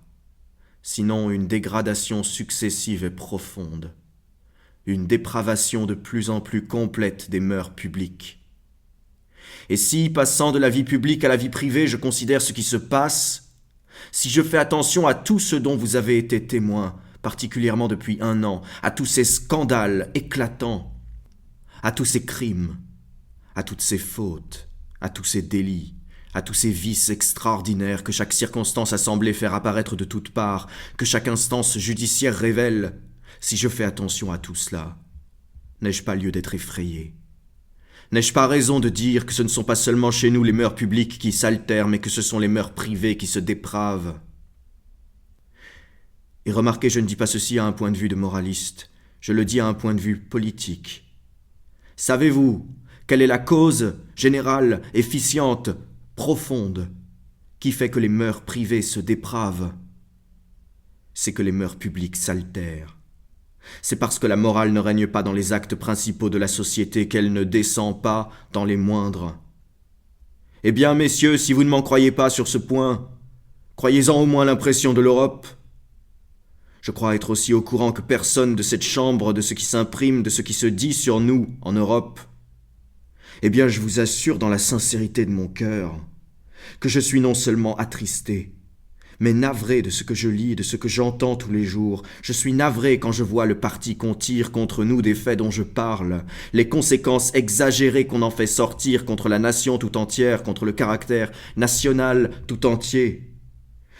sinon une dégradation successive et profonde, une dépravation de plus en plus complète des mœurs publiques. Et si, passant de la vie publique à la vie privée, je considère ce qui se passe, si je fais attention à tout ce dont vous avez été témoin, particulièrement depuis 1 an, à tous ces scandales éclatants, à tous ces crimes, à toutes ces fautes, à tous ces délits, à tous ces vices extraordinaires que chaque circonstance a semblé faire apparaître de toutes parts, que chaque instance judiciaire révèle, si je fais attention à tout cela, n'ai-je pas lieu d'être effrayé ? N'ai-je pas raison de dire que ce ne sont pas seulement chez nous les mœurs publiques qui s'altèrent, mais que ce sont les mœurs privées qui se dépravent ? Et remarquez, je ne dis pas ceci à un point de vue de moraliste, je le dis à un point de vue politique. Savez-vous quelle est la cause générale, efficiente, profonde, qui fait que les mœurs privées se dépravent ? C'est que les mœurs publiques s'altèrent. C'est parce que la morale ne règne pas dans les actes principaux de la société qu'elle ne descend pas dans les moindres. Eh bien, messieurs, si vous ne m'en croyez pas sur ce point, croyez-en au moins l'impression de l'Europe. Je crois être aussi au courant que personne de cette chambre, de ce qui s'imprime, de ce qui se dit sur nous en Europe. Eh bien, je vous assure dans la sincérité de mon cœur que je suis non seulement attristé, mais navré de ce que je lis, de ce que j'entends tous les jours. Je suis navré quand je vois le parti qu'on tire contre nous des faits dont je parle, les conséquences exagérées qu'on en fait sortir contre la nation tout entière, contre le caractère national tout entier.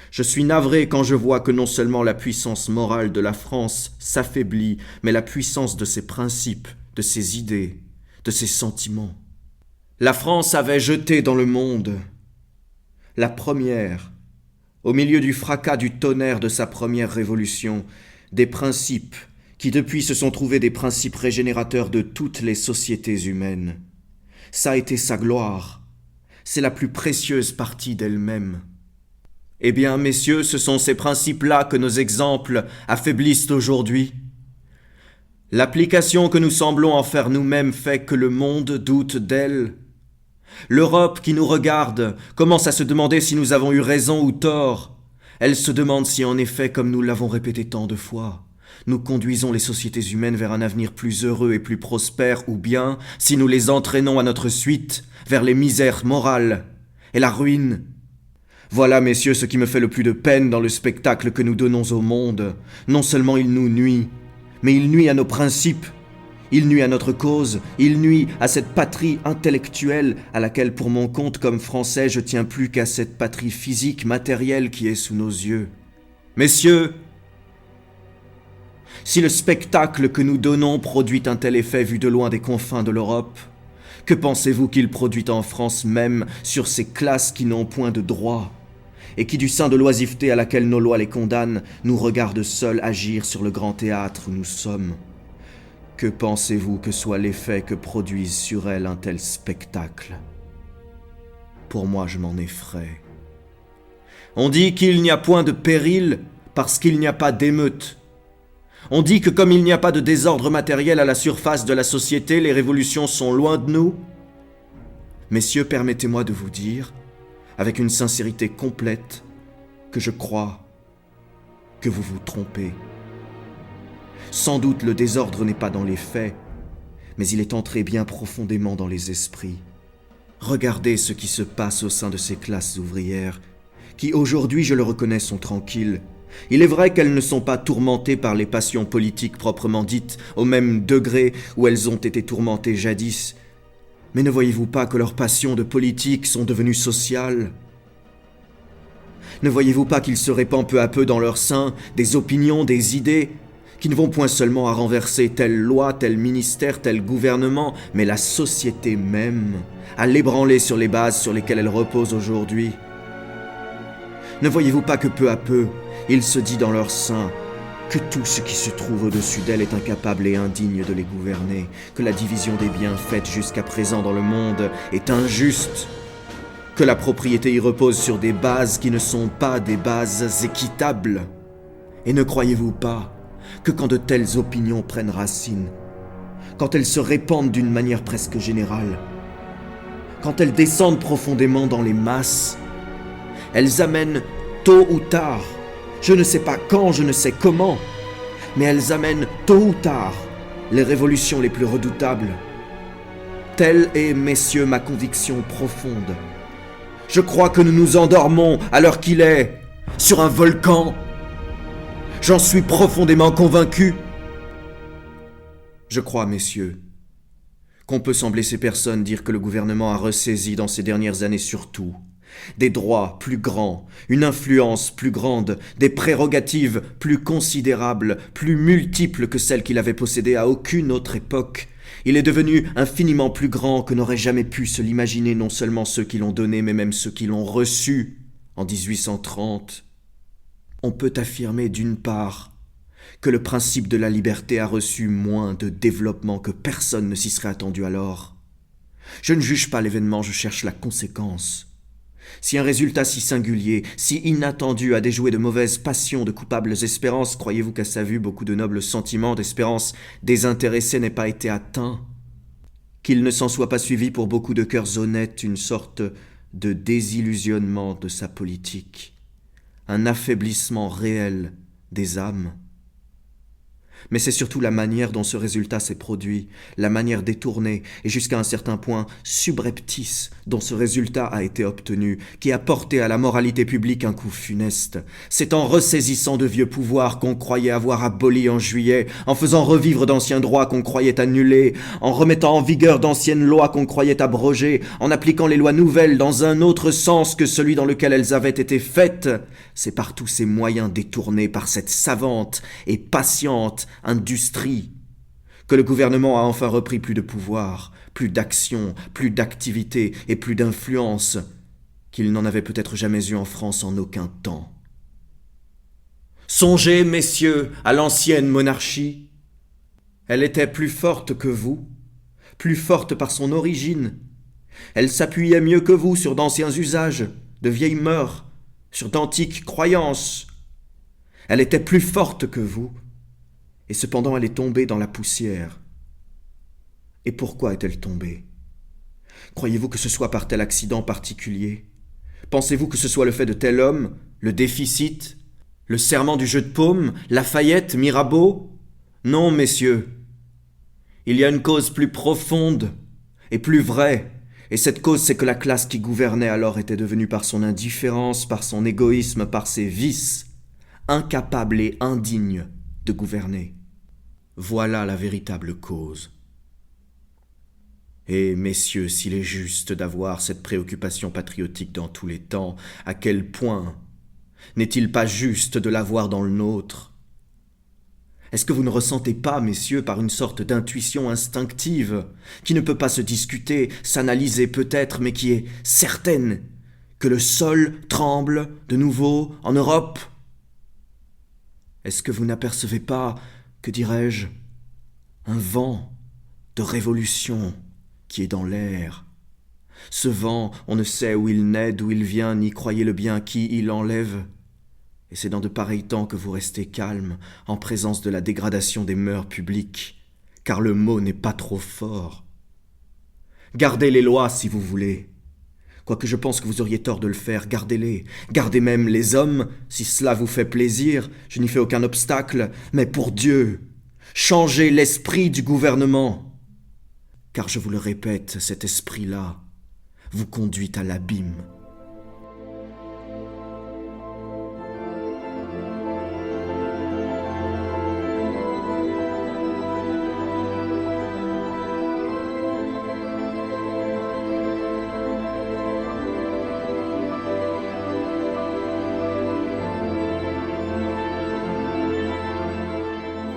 Je suis navré quand je vois que non seulement la puissance morale de la France s'affaiblit, mais la puissance de ses principes, de ses idées, de ses sentiments. La France avait jeté dans le monde la première, au milieu du fracas du tonnerre de sa première révolution, des principes qui depuis se sont trouvés des principes régénérateurs de toutes les sociétés humaines. Ça a été sa gloire, c'est la plus précieuse partie d'elle-même. Eh bien, messieurs, ce sont ces principes-là que nos exemples affaiblissent aujourd'hui. L'application que nous semblons en faire nous-mêmes fait que le monde doute d'elle. L'Europe qui nous regarde commence à se demander si nous avons eu raison ou tort. Elle se demande si en effet, comme nous l'avons répété tant de fois, nous conduisons les sociétés humaines vers un avenir plus heureux et plus prospère, ou bien si nous les entraînons à notre suite vers les misères morales et la ruine. Voilà, messieurs, ce qui me fait le plus de peine dans le spectacle que nous donnons au monde. Non seulement il nous nuit, mais il nuit à nos principes. Il nuit à notre cause, il nuit à cette patrie intellectuelle à laquelle pour mon compte comme Français je tiens plus qu'à cette patrie physique, matérielle qui est sous nos yeux. Messieurs, si le spectacle que nous donnons produit un tel effet vu de loin des confins de l'Europe, que pensez-vous qu'il produit en France même sur ces classes qui n'ont point de droit et qui du sein de l'oisiveté à laquelle nos lois les condamnent, nous regardent seuls agir sur le grand théâtre où nous sommes ? Que pensez-vous que soit l'effet que produise sur elle un tel spectacle ? Pour moi, je m'en effraie. On dit qu'il n'y a point de péril parce qu'il n'y a pas d'émeute. On dit que comme il n'y a pas de désordre matériel à la surface de la société, les révolutions sont loin de nous. Messieurs, permettez-moi de vous dire, avec une sincérité complète, que je crois que vous vous trompez. Sans doute le désordre n'est pas dans les faits, mais il est entré bien profondément dans les esprits. Regardez ce qui se passe au sein de ces classes ouvrières, qui aujourd'hui, je le reconnais, sont tranquilles. Il est vrai qu'elles ne sont pas tourmentées par les passions politiques proprement dites, au même degré où elles ont été tourmentées jadis. Mais ne voyez-vous pas que leurs passions de politique sont devenues sociales ? Ne voyez-vous pas qu'il se répand peu à peu dans leur sein des opinions, des idées, qui ne vont point seulement à renverser telle loi, tel ministère, tel gouvernement, mais la société même, à l'ébranler sur les bases sur lesquelles elle repose aujourd'hui ? Ne voyez-vous pas que peu à peu, il se dit dans leur sein que tout ce qui se trouve au-dessus d'elle est incapable et indigne de les gouverner, que la division des biens faite jusqu'à présent dans le monde est injuste, que la propriété y repose sur des bases qui ne sont pas des bases équitables. Et ne croyez-vous pas que quand de telles opinions prennent racine, quand elles se répandent d'une manière presque générale, quand elles descendent profondément dans les masses, elles amènent tôt ou tard, je ne sais pas quand, je ne sais comment, mais elles amènent tôt ou tard les révolutions les plus redoutables. Telle est, messieurs, ma conviction profonde. Je crois que nous nous endormons à l'heure qu'il est, sur un volcan. J'en suis profondément convaincu. Je crois, messieurs, qu'on peut sans blesser personne dire que le gouvernement a ressaisi dans ces dernières années surtout des droits plus grands, une influence plus grande, des prérogatives plus considérables, plus multiples que celles qu'il avait possédées à aucune autre époque. Il est devenu infiniment plus grand que n'auraient jamais pu se l'imaginer non seulement ceux qui l'ont donné, mais même ceux qui l'ont reçu en 1830. On peut affirmer d'une part que le principe de la liberté a reçu moins de développement que personne ne s'y serait attendu alors. Je ne juge pas l'événement, je cherche la conséquence. Si un résultat si singulier, si inattendu a déjoué de mauvaises passions, de coupables espérances, croyez-vous qu'à sa vue beaucoup de nobles sentiments d'espérance désintéressés n'aient pas été atteints ? Qu'il ne s'en soit pas suivi pour beaucoup de cœurs honnêtes une sorte de désillusionnement de sa politique, un affaiblissement réel des âmes ? Mais c'est surtout la manière dont ce résultat s'est produit, la manière détournée et jusqu'à un certain point subreptice dont ce résultat a été obtenu, qui a porté à la moralité publique un coup funeste. C'est en ressaisissant de vieux pouvoirs qu'on croyait avoir abolis en juillet, en faisant revivre d'anciens droits qu'on croyait annulés, en remettant en vigueur d'anciennes lois qu'on croyait abrogées, en appliquant les lois nouvelles dans un autre sens que celui dans lequel elles avaient été faites. C'est par tous ces moyens détournés par cette savante et patiente industrie que le gouvernement a enfin repris plus de pouvoir, plus d'action, plus d'activité et plus d'influence qu'il n'en avait peut-être jamais eu en France en aucun temps. Songez, messieurs, à l'ancienne monarchie. Elle était plus forte que vous, plus forte par son origine. Elle s'appuyait mieux que vous sur d'anciens usages, de vieilles mœurs, sur d'antiques croyances. Elle était plus forte que vous, et cependant elle est tombée dans la poussière. Et pourquoi est-elle tombée ? Croyez-vous que ce soit par tel accident particulier ? Pensez-vous que ce soit le fait de tel homme, le déficit, le serment du jeu de paume, Lafayette, Mirabeau ? Non, messieurs. Il y a une cause plus profonde et plus vraie, et cette cause c'est que la classe qui gouvernait alors était devenue par son indifférence, par son égoïsme, par ses vices, incapable et indigne de gouverner. Voilà la véritable cause. Et messieurs, s'il est juste d'avoir cette préoccupation patriotique dans tous les temps, à quel point n'est-il pas juste de l'avoir dans le nôtre ? Est-ce que vous ne ressentez pas, messieurs, par une sorte d'intuition instinctive, qui ne peut pas se discuter, s'analyser peut-être, mais qui est certaine, que le sol tremble de nouveau en Europe ? Est-ce que vous n'apercevez pas, que dirais-je, un vent de révolution qui est dans l'air ? Ce vent, on ne sait où il naît, d'où il vient, ni croyez-le bien qui il enlève. Et c'est dans de pareils temps que vous restez calme, en présence de la dégradation des mœurs publiques, car le mot n'est pas trop fort. Gardez les lois si vous voulez. Quoique je pense que vous auriez tort de le faire, gardez-les. Gardez même les hommes, si cela vous fait plaisir, je n'y fais aucun obstacle, mais pour Dieu, changez l'esprit du gouvernement. Car je vous le répète, cet esprit-là, vous conduit à l'abîme.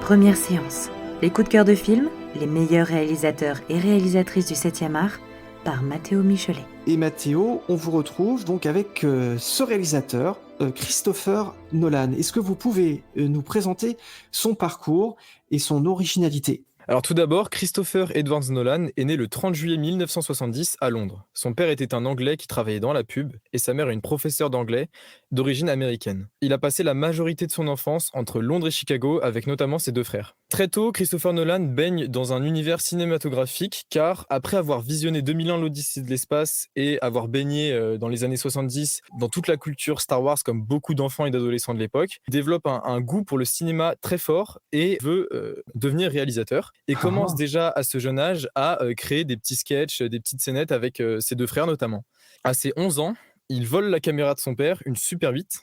Première séance. Les coups de cœur de film, les meilleurs réalisateurs et réalisatrices du 7e art, par Matteo Michelet. Et Mathéo, on vous retrouve donc avec ce réalisateur, Christopher Nolan. Est-ce que vous pouvez nous présenter son parcours et son originalité ? Alors tout d'abord, Christopher Edward Nolan est né le 30 juillet 1970 à Londres. Son père était un Anglais qui travaillait dans la pub et sa mère une professeure d'anglais d'origine américaine. Il a passé la majorité de son enfance entre Londres et Chicago avec notamment ses 2 frères. Très tôt, Christopher Nolan baigne dans un univers cinématographique car après avoir visionné 2001 l'Odyssée de l'espace et avoir baigné dans les années 70 dans toute la culture Star Wars comme beaucoup d'enfants et d'adolescents de l'époque, il développe un goût pour le cinéma très fort et veut devenir réalisateur. Et commence déjà à ce jeune âge à créer des petits sketchs, des petites scénettes avec ses 2 frères notamment. À ses 11 ans, il vole la caméra de son père, une Super 8,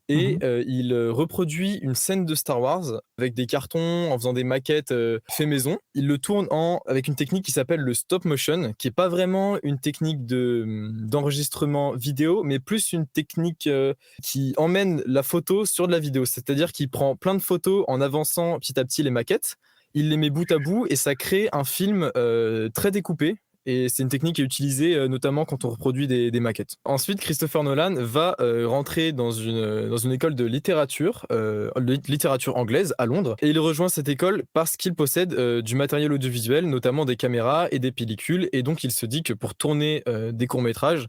et il reproduit une scène de Star Wars avec des cartons, en faisant des maquettes fait maison. Il le tourne avec une technique qui s'appelle le stop motion, qui n'est pas vraiment une technique d'enregistrement vidéo, mais plus une technique qui emmène la photo sur de la vidéo. C'est-à-dire qu'il prend plein de photos en avançant petit à petit les maquettes, il les met bout à bout et ça crée un film très découpé. Et c'est une technique qui est utilisée notamment quand on reproduit des maquettes. Ensuite, Christopher Nolan va rentrer dans une école de littérature anglaise à Londres. Et il rejoint cette école parce qu'il possède du matériel audiovisuel, notamment des caméras et des pellicules. Et donc, il se dit que pour tourner des courts-métrages,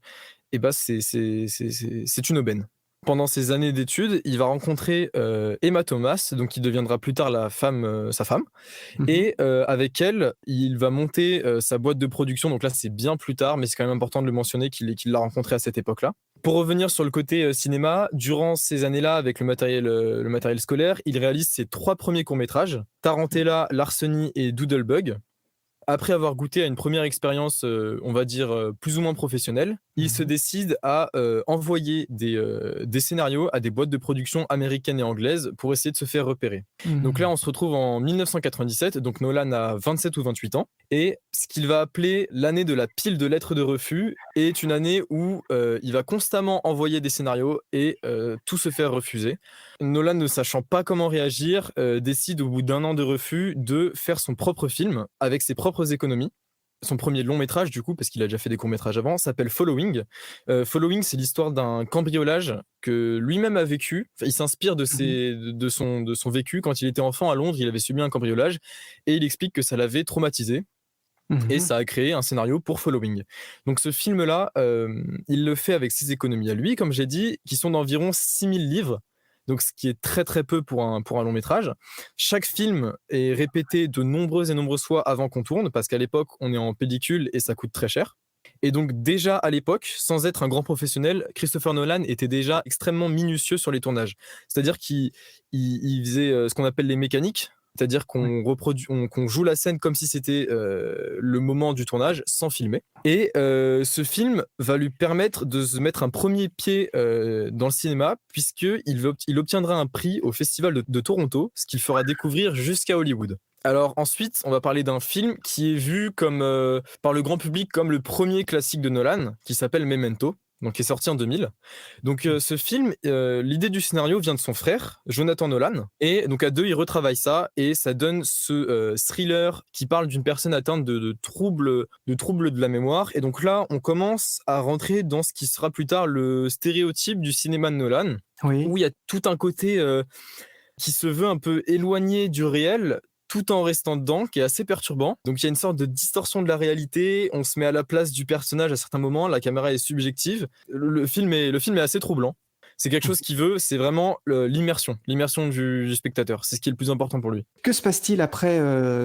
c'est une aubaine. Pendant ses années d'études, il va rencontrer Emma Thomas, donc qui deviendra plus tard sa femme. Et avec elle, il va monter sa boîte de production. Donc là, c'est bien plus tard, mais c'est quand même important de le mentionner qu'il l'a rencontré à cette époque-là. Pour revenir sur le côté cinéma, durant ces années-là, avec le matériel scolaire, il réalise ses 3 premiers courts-métrages, Tarantella, Larceny et Doodlebug. Après avoir goûté à une première expérience, on va dire, plus ou moins professionnelle, il se décide à envoyer des scénarios à des boîtes de production américaines et anglaises pour essayer de se faire repérer. Donc là, on se retrouve en 1997, donc Nolan a 27 ou 28 ans, et ce qu'il va appeler l'année de la pile de lettres de refus est une année où il va constamment envoyer des scénarios et tout se faire refuser. Nolan, ne sachant pas comment réagir, décide au bout d'1 an de refus de faire son propre film avec ses propres économies. Son premier long métrage, du coup, parce qu'il a déjà fait des courts métrages avant, s'appelle Following. Following, c'est l'histoire d'un cambriolage que lui-même a vécu. Enfin, il s'inspire de son vécu. Quand il était enfant à Londres, il avait subi un cambriolage et il explique que ça l'avait traumatisé. Et ça a créé un scénario pour Following. Donc ce film-là, il le fait avec ses économies à lui, comme j'ai dit, qui sont d'environ 6000 livres. Donc ce qui est très très peu pour un long métrage. Chaque film est répété de nombreuses et nombreuses fois avant qu'on tourne, parce qu'à l'époque, on est en pellicule et ça coûte très cher. Et donc déjà à l'époque, sans être un grand professionnel, Christopher Nolan était déjà extrêmement minutieux sur les tournages. C'est-à-dire qu'il faisait ce qu'on appelle les mécaniques, c'est-à-dire qu'on joue la scène comme si c'était le moment du tournage sans filmer. Et ce film va lui permettre de se mettre un premier pied dans le cinéma, puisqu'il obtiendra un prix au Festival de Toronto, ce qu'il fera découvrir jusqu'à Hollywood. Alors ensuite, on va parler d'un film qui est vu par le grand public comme le premier classique de Nolan, qui s'appelle Memento, donc qui est sorti en 2000. Donc ce film, l'idée du scénario vient de son frère, Jonathan Nolan, et donc à 2, ils retravaillent ça, et ça donne ce thriller qui parle d'une personne atteinte de troubles de la mémoire. Et donc là, on commence à rentrer dans ce qui sera plus tard le stéréotype du cinéma de Nolan, où il y a tout un côté qui se veut un peu éloigné du réel, tout en restant dedans, qui est assez perturbant. Donc il y a une sorte de distorsion de la réalité, on se met à la place du personnage à certains moments, la caméra est subjective. Le film est assez troublant. C'est quelque chose qu'il veut, c'est vraiment l'immersion du spectateur. C'est ce qui est le plus important pour lui. Que se passe-t-il après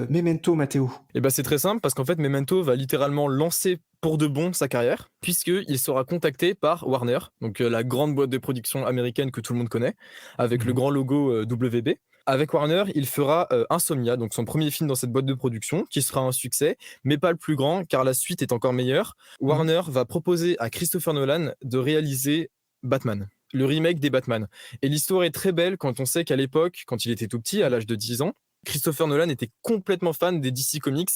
Memento, Matteo ? C'est très simple, parce qu'en fait, Memento va littéralement lancer pour de bon sa carrière, puisqu'il sera contacté par Warner, donc la grande boîte de production américaine que tout le monde connaît, avec le grand logo WB. Avec Warner, il fera Insomnia, donc son premier film dans cette boîte de production, qui sera un succès, mais pas le plus grand, car la suite est encore meilleure. Warner va proposer à Christopher Nolan de réaliser Batman, le remake des Batman. Et l'histoire est très belle quand on sait qu'à l'époque, quand il était tout petit, à l'âge de 10 ans, Christopher Nolan était complètement fan des DC Comics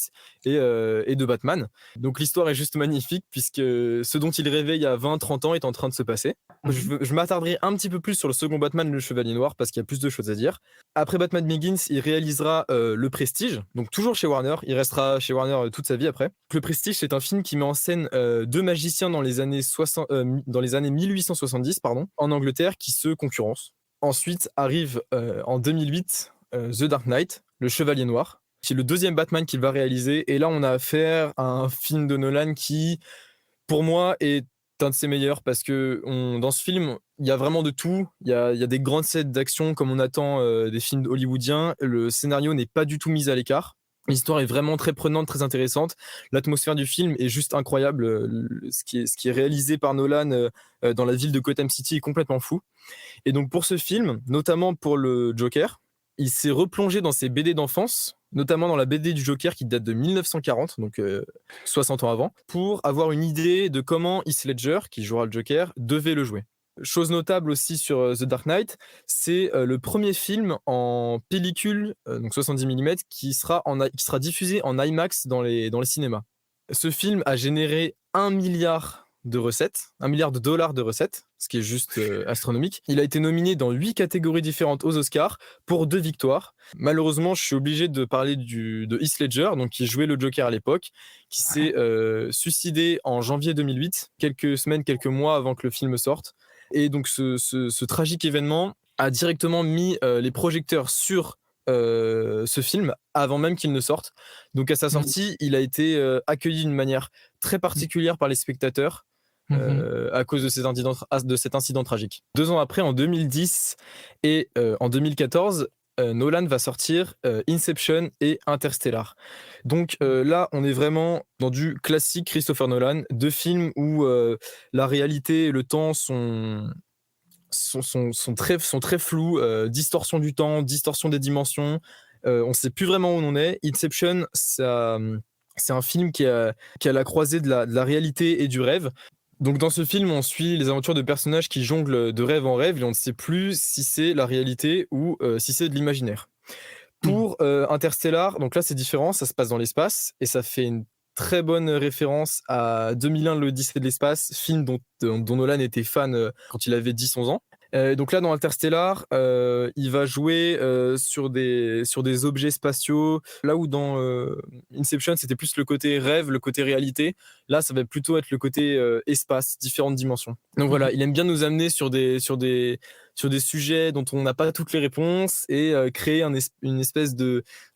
et de Batman. Donc l'histoire est juste magnifique puisque ce dont il rêvait il y a 20-30 ans est en train de se passer. Je m'attarderai un petit peu plus sur le second Batman, le Chevalier Noir, parce qu'il y a plus de choses à dire. Après Batman Begins, il réalisera Le Prestige, donc toujours chez Warner. Il restera chez Warner toute sa vie après. Le Prestige, c'est un film qui met en scène deux magiciens dans les années 1870 en Angleterre qui se concurrencent. Ensuite arrive en 2008 The Dark Knight, le Chevalier Noir, qui est le deuxième Batman qu'il va réaliser. Et là, on a affaire à un film de Nolan qui, pour moi, est un de ses meilleurs parce que dans ce film, il y a vraiment de tout. Il y a des grandes scènes d'action comme on attend des films hollywoodiens. Le scénario n'est pas du tout mis à l'écart. L'histoire est vraiment très prenante, très intéressante. L'atmosphère du film est juste incroyable. Ce qui est réalisé par Nolan dans la ville de Gotham City est complètement fou. Et donc pour ce film, notamment pour le Joker, il s'est replongé dans ses BD d'enfance, notamment dans la BD du Joker qui date de 1940, donc 60 ans avant, pour avoir une idée de comment Heath Ledger, qui jouera le Joker, devait le jouer. Chose notable aussi sur The Dark Knight, c'est le premier film en pellicule, donc 70 mm, qui sera diffusé en IMAX dans les cinémas. Ce film a généré 1 milliard de recettes, $1 milliard de recettes, ce qui est juste astronomique. Il a été nominé dans 8 catégories différentes aux Oscars pour 2 victoires. Malheureusement, je suis obligé de parler de Heath Ledger, donc qui jouait le Joker à l'époque, qui s'est suicidé en janvier 2008, quelques mois avant que le film sorte. Et donc ce tragique événement a directement mis les projecteurs sur ce film avant même qu'il ne sorte. Donc à sa sortie, il a été accueilli d'une manière très particulière par les spectateurs à cause de cet incident tragique. 2 ans après, en 2010 et en 2014, Nolan va sortir Inception et Interstellar. Donc là, on est vraiment dans du classique Christopher Nolan, 2 films où la réalité et le temps sont très flous, distorsion du temps, distorsion des dimensions. On ne sait plus vraiment où on est. Inception, c'est un film qui a la croisée de la réalité et du rêve. Donc dans ce film, on suit les aventures de personnages qui jonglent de rêve en rêve et on ne sait plus si c'est la réalité ou si c'est de l'imaginaire. Pour Interstellar, donc là c'est différent, ça se passe dans l'espace et ça fait une très bonne référence à 2001, l'Odyssée de l'espace, film dont Nolan était fan quand il avait 10-11 ans. Donc là, dans Interstellar, il va jouer sur des objets spatiaux. Là où dans Inception, c'était plus le côté rêve, le côté réalité. Là, ça va plutôt être le côté espace, différentes dimensions. Donc voilà, il aime bien nous amener sur des sujets dont on n'a pas toutes les réponses et créer une espèce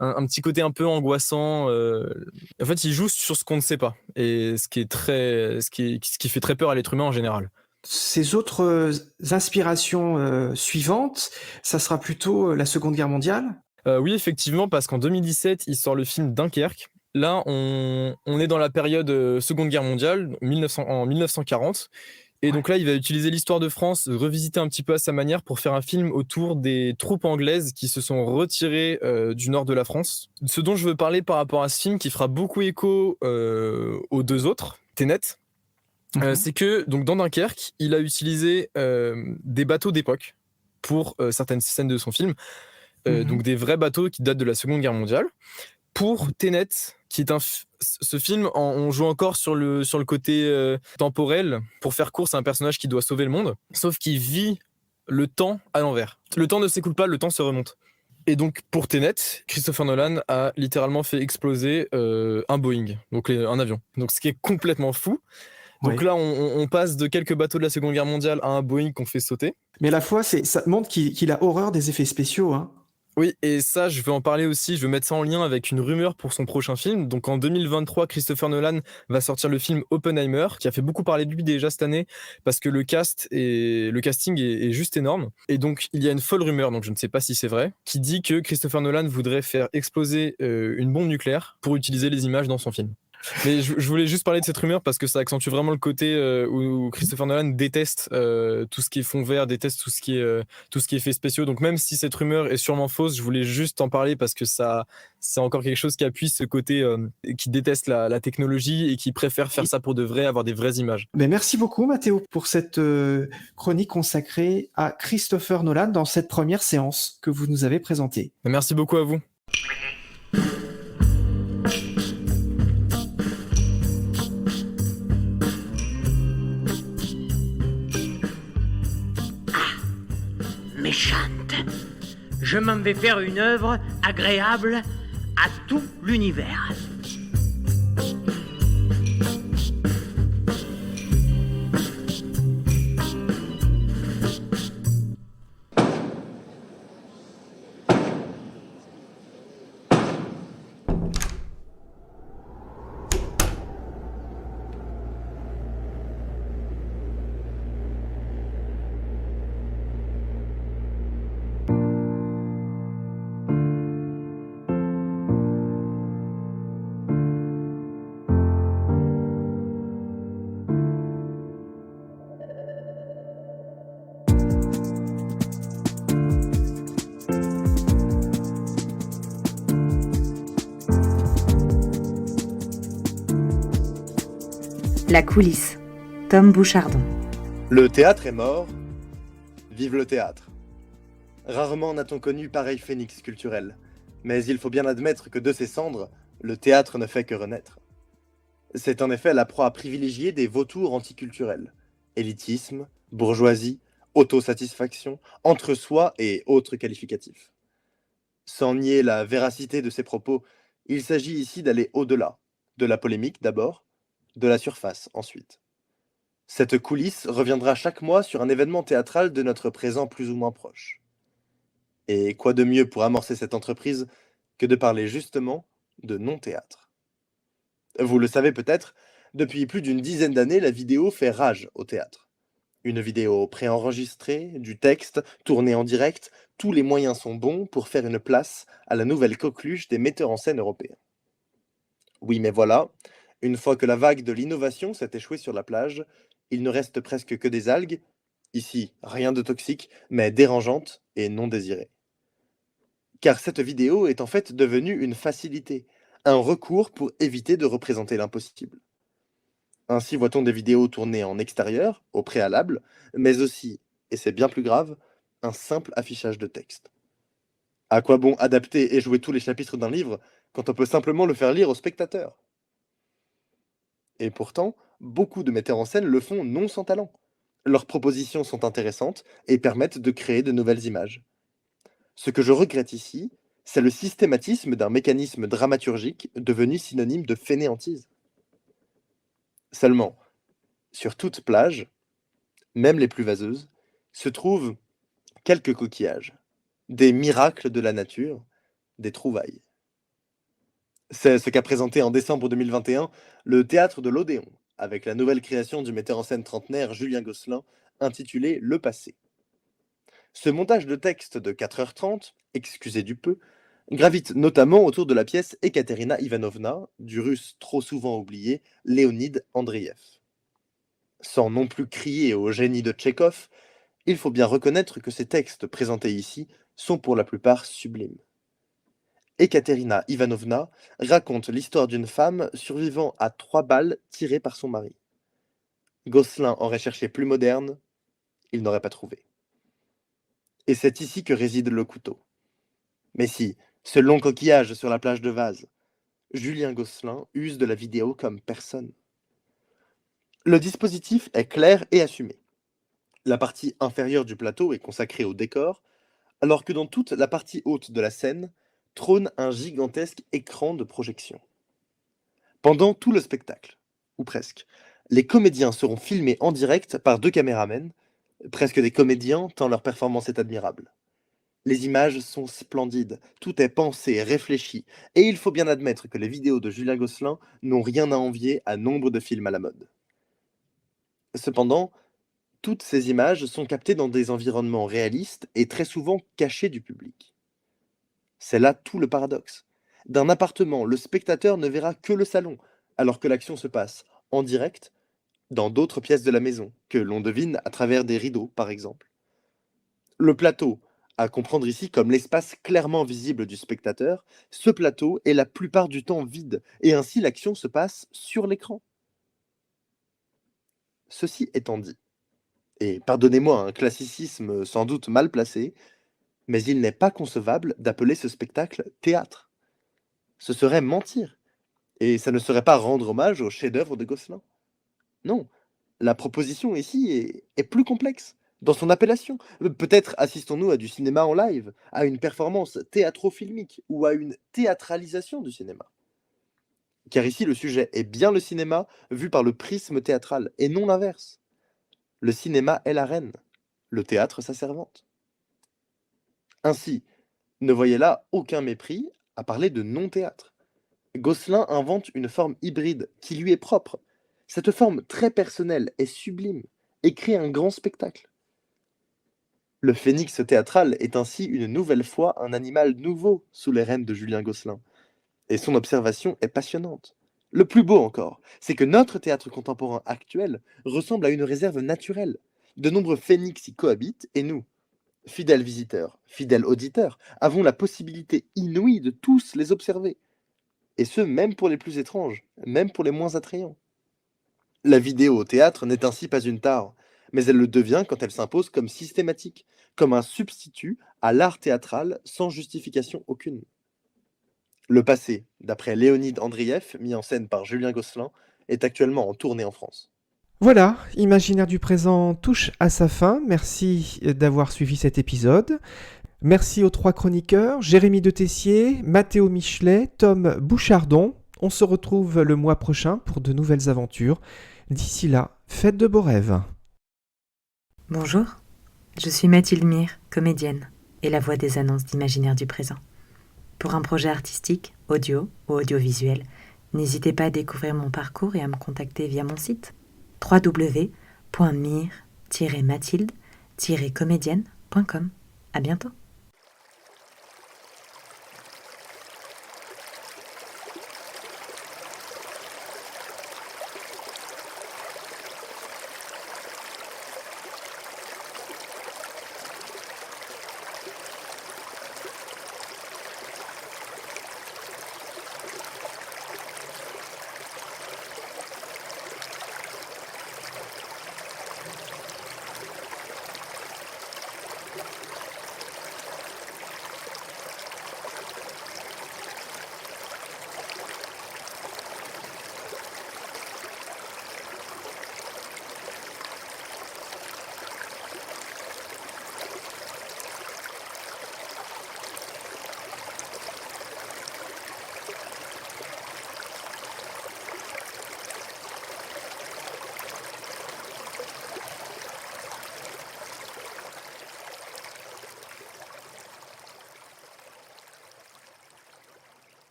un petit côté un peu angoissant. En fait, il joue sur ce qu'on ne sait pas et ce qui fait très peur à l'être humain en général. Ces autres inspirations suivantes, ça sera plutôt la Seconde Guerre mondiale ? Oui, effectivement, parce qu'en 2017, il sort le film Dunkerque. Là, on est dans la période Seconde Guerre mondiale, en 1940. Et donc là, il va utiliser l'histoire de France, revisiter un petit peu à sa manière pour faire un film autour des troupes anglaises qui se sont retirées du nord de la France. Ce dont je veux parler par rapport à ce film, qui fera beaucoup écho aux 2 autres, Tenet, c'est que donc dans Dunkerque, il a utilisé des bateaux d'époque pour certaines scènes de son film, donc des vrais bateaux qui datent de la Seconde Guerre mondiale. Pour Tenet, qui est ce film, on joue encore sur le côté temporel pour faire course à un personnage qui doit sauver le monde, sauf qu'il vit le temps à l'envers. Le temps ne s'écoule pas, le temps se remonte. Et donc pour Tenet, Christopher Nolan a littéralement fait exploser un Boeing, donc un avion. Donc ce qui est complètement fou. Donc là, on passe de quelques bateaux de la Seconde Guerre mondiale à un Boeing qu'on fait sauter. Mais à la fois, ça montre qu'il a horreur des effets spéciaux, hein. Oui, et ça, je veux en parler aussi, je veux mettre ça en lien avec une rumeur pour son prochain film. Donc en 2023, Christopher Nolan va sortir le film Oppenheimer, qui a fait beaucoup parler de lui déjà cette année, parce que le casting est juste énorme. Et donc, il y a une folle rumeur, donc je ne sais pas si c'est vrai, qui dit que Christopher Nolan voudrait faire exploser une bombe nucléaire pour utiliser les images dans son film. Mais je voulais juste parler de cette rumeur parce que ça accentue vraiment le côté où Christopher Nolan déteste tout ce qui est fond vert, déteste tout ce qui est effets spéciaux. Donc même si cette rumeur est sûrement fausse, je voulais juste en parler parce que c'est encore quelque chose qui appuie ce côté qui déteste la technologie et qui préfère faire ça pour de vrai, avoir des vraies images. Mais merci beaucoup Mathéo pour cette chronique consacrée à Christopher Nolan dans cette première séance que vous nous avez présentée. Merci beaucoup à vous. Méchante. Je m'en vais faire une œuvre agréable à tout l'univers. La coulisse, Tom Bouchardon. Le théâtre est mort. Vive le théâtre. Rarement n'a-t-on connu pareil phénix culturel, mais il faut bien admettre que de ses cendres, le théâtre ne fait que renaître. C'est en effet la proie privilégiée des vautours anticulturels. Élitisme, bourgeoisie, autosatisfaction, entre-soi et autres qualificatifs. Sans nier la véracité de ces propos, il s'agit ici d'aller au-delà, de la polémique d'abord, de la surface ensuite. Cette coulisse reviendra chaque mois sur un événement théâtral de notre présent plus ou moins proche. Et quoi de mieux pour amorcer cette entreprise que de parler justement de non-théâtre. Vous le savez peut-être, depuis plus d'une dizaine d'années, la vidéo fait rage au théâtre. Une vidéo préenregistrée, du texte, tournée en direct, tous les moyens sont bons pour faire une place à la nouvelle coqueluche des metteurs en scène européens. Oui, mais voilà, une fois que la vague de l'innovation s'est échouée sur la plage, il ne reste presque que des algues, ici rien de toxique, mais dérangeantes et non désirées. Car cette vidéo est en fait devenue une facilité, un recours pour éviter de représenter l'impossible. Ainsi voit-on des vidéos tournées en extérieur, au préalable, mais aussi, et c'est bien plus grave, un simple affichage de texte. À quoi bon adapter et jouer tous les chapitres d'un livre quand on peut simplement le faire lire aux spectateurs ? Et pourtant, beaucoup de metteurs en scène le font non sans talent. Leurs propositions sont intéressantes et permettent de créer de nouvelles images. Ce que je regrette ici, c'est le systématisme d'un mécanisme dramaturgique devenu synonyme de fainéantise. Seulement, sur toute plage, même les plus vaseuses, se trouvent quelques coquillages, des miracles de la nature, des trouvailles. C'est ce qu'a présenté en décembre 2021 le théâtre de l'Odéon, avec la nouvelle création du metteur en scène trentenaire Julien Gosselin, intitulée Le Passé. Ce montage de texte de 4h30, excusez du peu, gravite notamment autour de la pièce Ekaterina Ivanovna, du russe trop souvent oublié Léonid Andreïev. Sans non plus crier au génie de Tchekhov, il faut bien reconnaître que ces textes présentés ici sont pour la plupart sublimes. Ekaterina Ivanovna raconte l'histoire d'une femme survivant à 3 balles tirées par son mari. Gosselin aurait cherché plus moderne, il n'aurait pas trouvé. Et c'est ici que réside le couteau. Mais si, ce long coquillage sur la plage de Vase, Julien Gosselin use de la vidéo comme personne. Le dispositif est clair et assumé. La partie inférieure du plateau est consacrée au décor, alors que dans toute la partie haute de la scène trône un gigantesque écran de projection. Pendant tout le spectacle, ou presque, les comédiens seront filmés en direct par 2 caméramens, presque des comédiens tant leur performance est admirable. Les images sont splendides, tout est pensé, réfléchi, et il faut bien admettre que les vidéos de Julien Gosselin n'ont rien à envier à nombre de films à la mode. Cependant, toutes ces images sont captées dans des environnements réalistes et très souvent cachés du public. C'est là tout le paradoxe. D'un appartement, le spectateur ne verra que le salon, alors que l'action se passe en direct dans d'autres pièces de la maison, que l'on devine à travers des rideaux, par exemple. Le plateau, à comprendre ici comme l'espace clairement visible du spectateur, ce plateau est la plupart du temps vide, et ainsi l'action se passe sur l'écran. Ceci étant dit, et pardonnez-moi un classicisme sans doute mal placé, mais il n'est pas concevable d'appeler ce spectacle théâtre. Ce serait mentir, et ça ne serait pas rendre hommage au chef-d'œuvre de Gosselin. Non, la proposition ici est plus complexe dans son appellation. Peut-être assistons-nous à du cinéma en live, à une performance théâtro-filmique ou à une théâtralisation du cinéma. Car ici, le sujet est bien le cinéma vu par le prisme théâtral, et non l'inverse. Le cinéma est la reine, le théâtre sa servante. Ainsi, ne voyez là aucun mépris à parler de non-théâtre. Gosselin invente une forme hybride qui lui est propre. Cette forme très personnelle est sublime et crée un grand spectacle. Le phénix théâtral est ainsi une nouvelle fois un animal nouveau sous les rênes de Julien Gosselin. Et son observation est passionnante. Le plus beau encore, c'est que notre théâtre contemporain actuel ressemble à une réserve naturelle. De nombreux phénix y cohabitent et nous, fidèles visiteurs, fidèles auditeurs, avons la possibilité inouïe de tous les observer. Et ce, même pour les plus étranges, même pour les moins attrayants. La vidéo au théâtre n'est ainsi pas une tare, mais elle le devient quand elle s'impose comme systématique, comme un substitut à l'art théâtral sans justification aucune. Le passé, d'après Léonide Andrieff, mis en scène par Julien Gosselin, est actuellement en tournée en France. Voilà, Imaginaire du présent touche à sa fin. Merci d'avoir suivi cet épisode. Merci aux 3 chroniqueurs, Jérémy de Tessier, Mathéo Michelet, Tom Bouchardon. On se retrouve le mois prochain pour de nouvelles aventures. D'ici là, faites de beaux rêves. Bonjour, je suis Mathilde Mire, comédienne, et la voix des annonces d'Imaginaire du présent. Pour un projet artistique, audio ou audiovisuel, n'hésitez pas à découvrir mon parcours et à me contacter via mon site www.mire-mathilde-comédienne.com. À bientôt.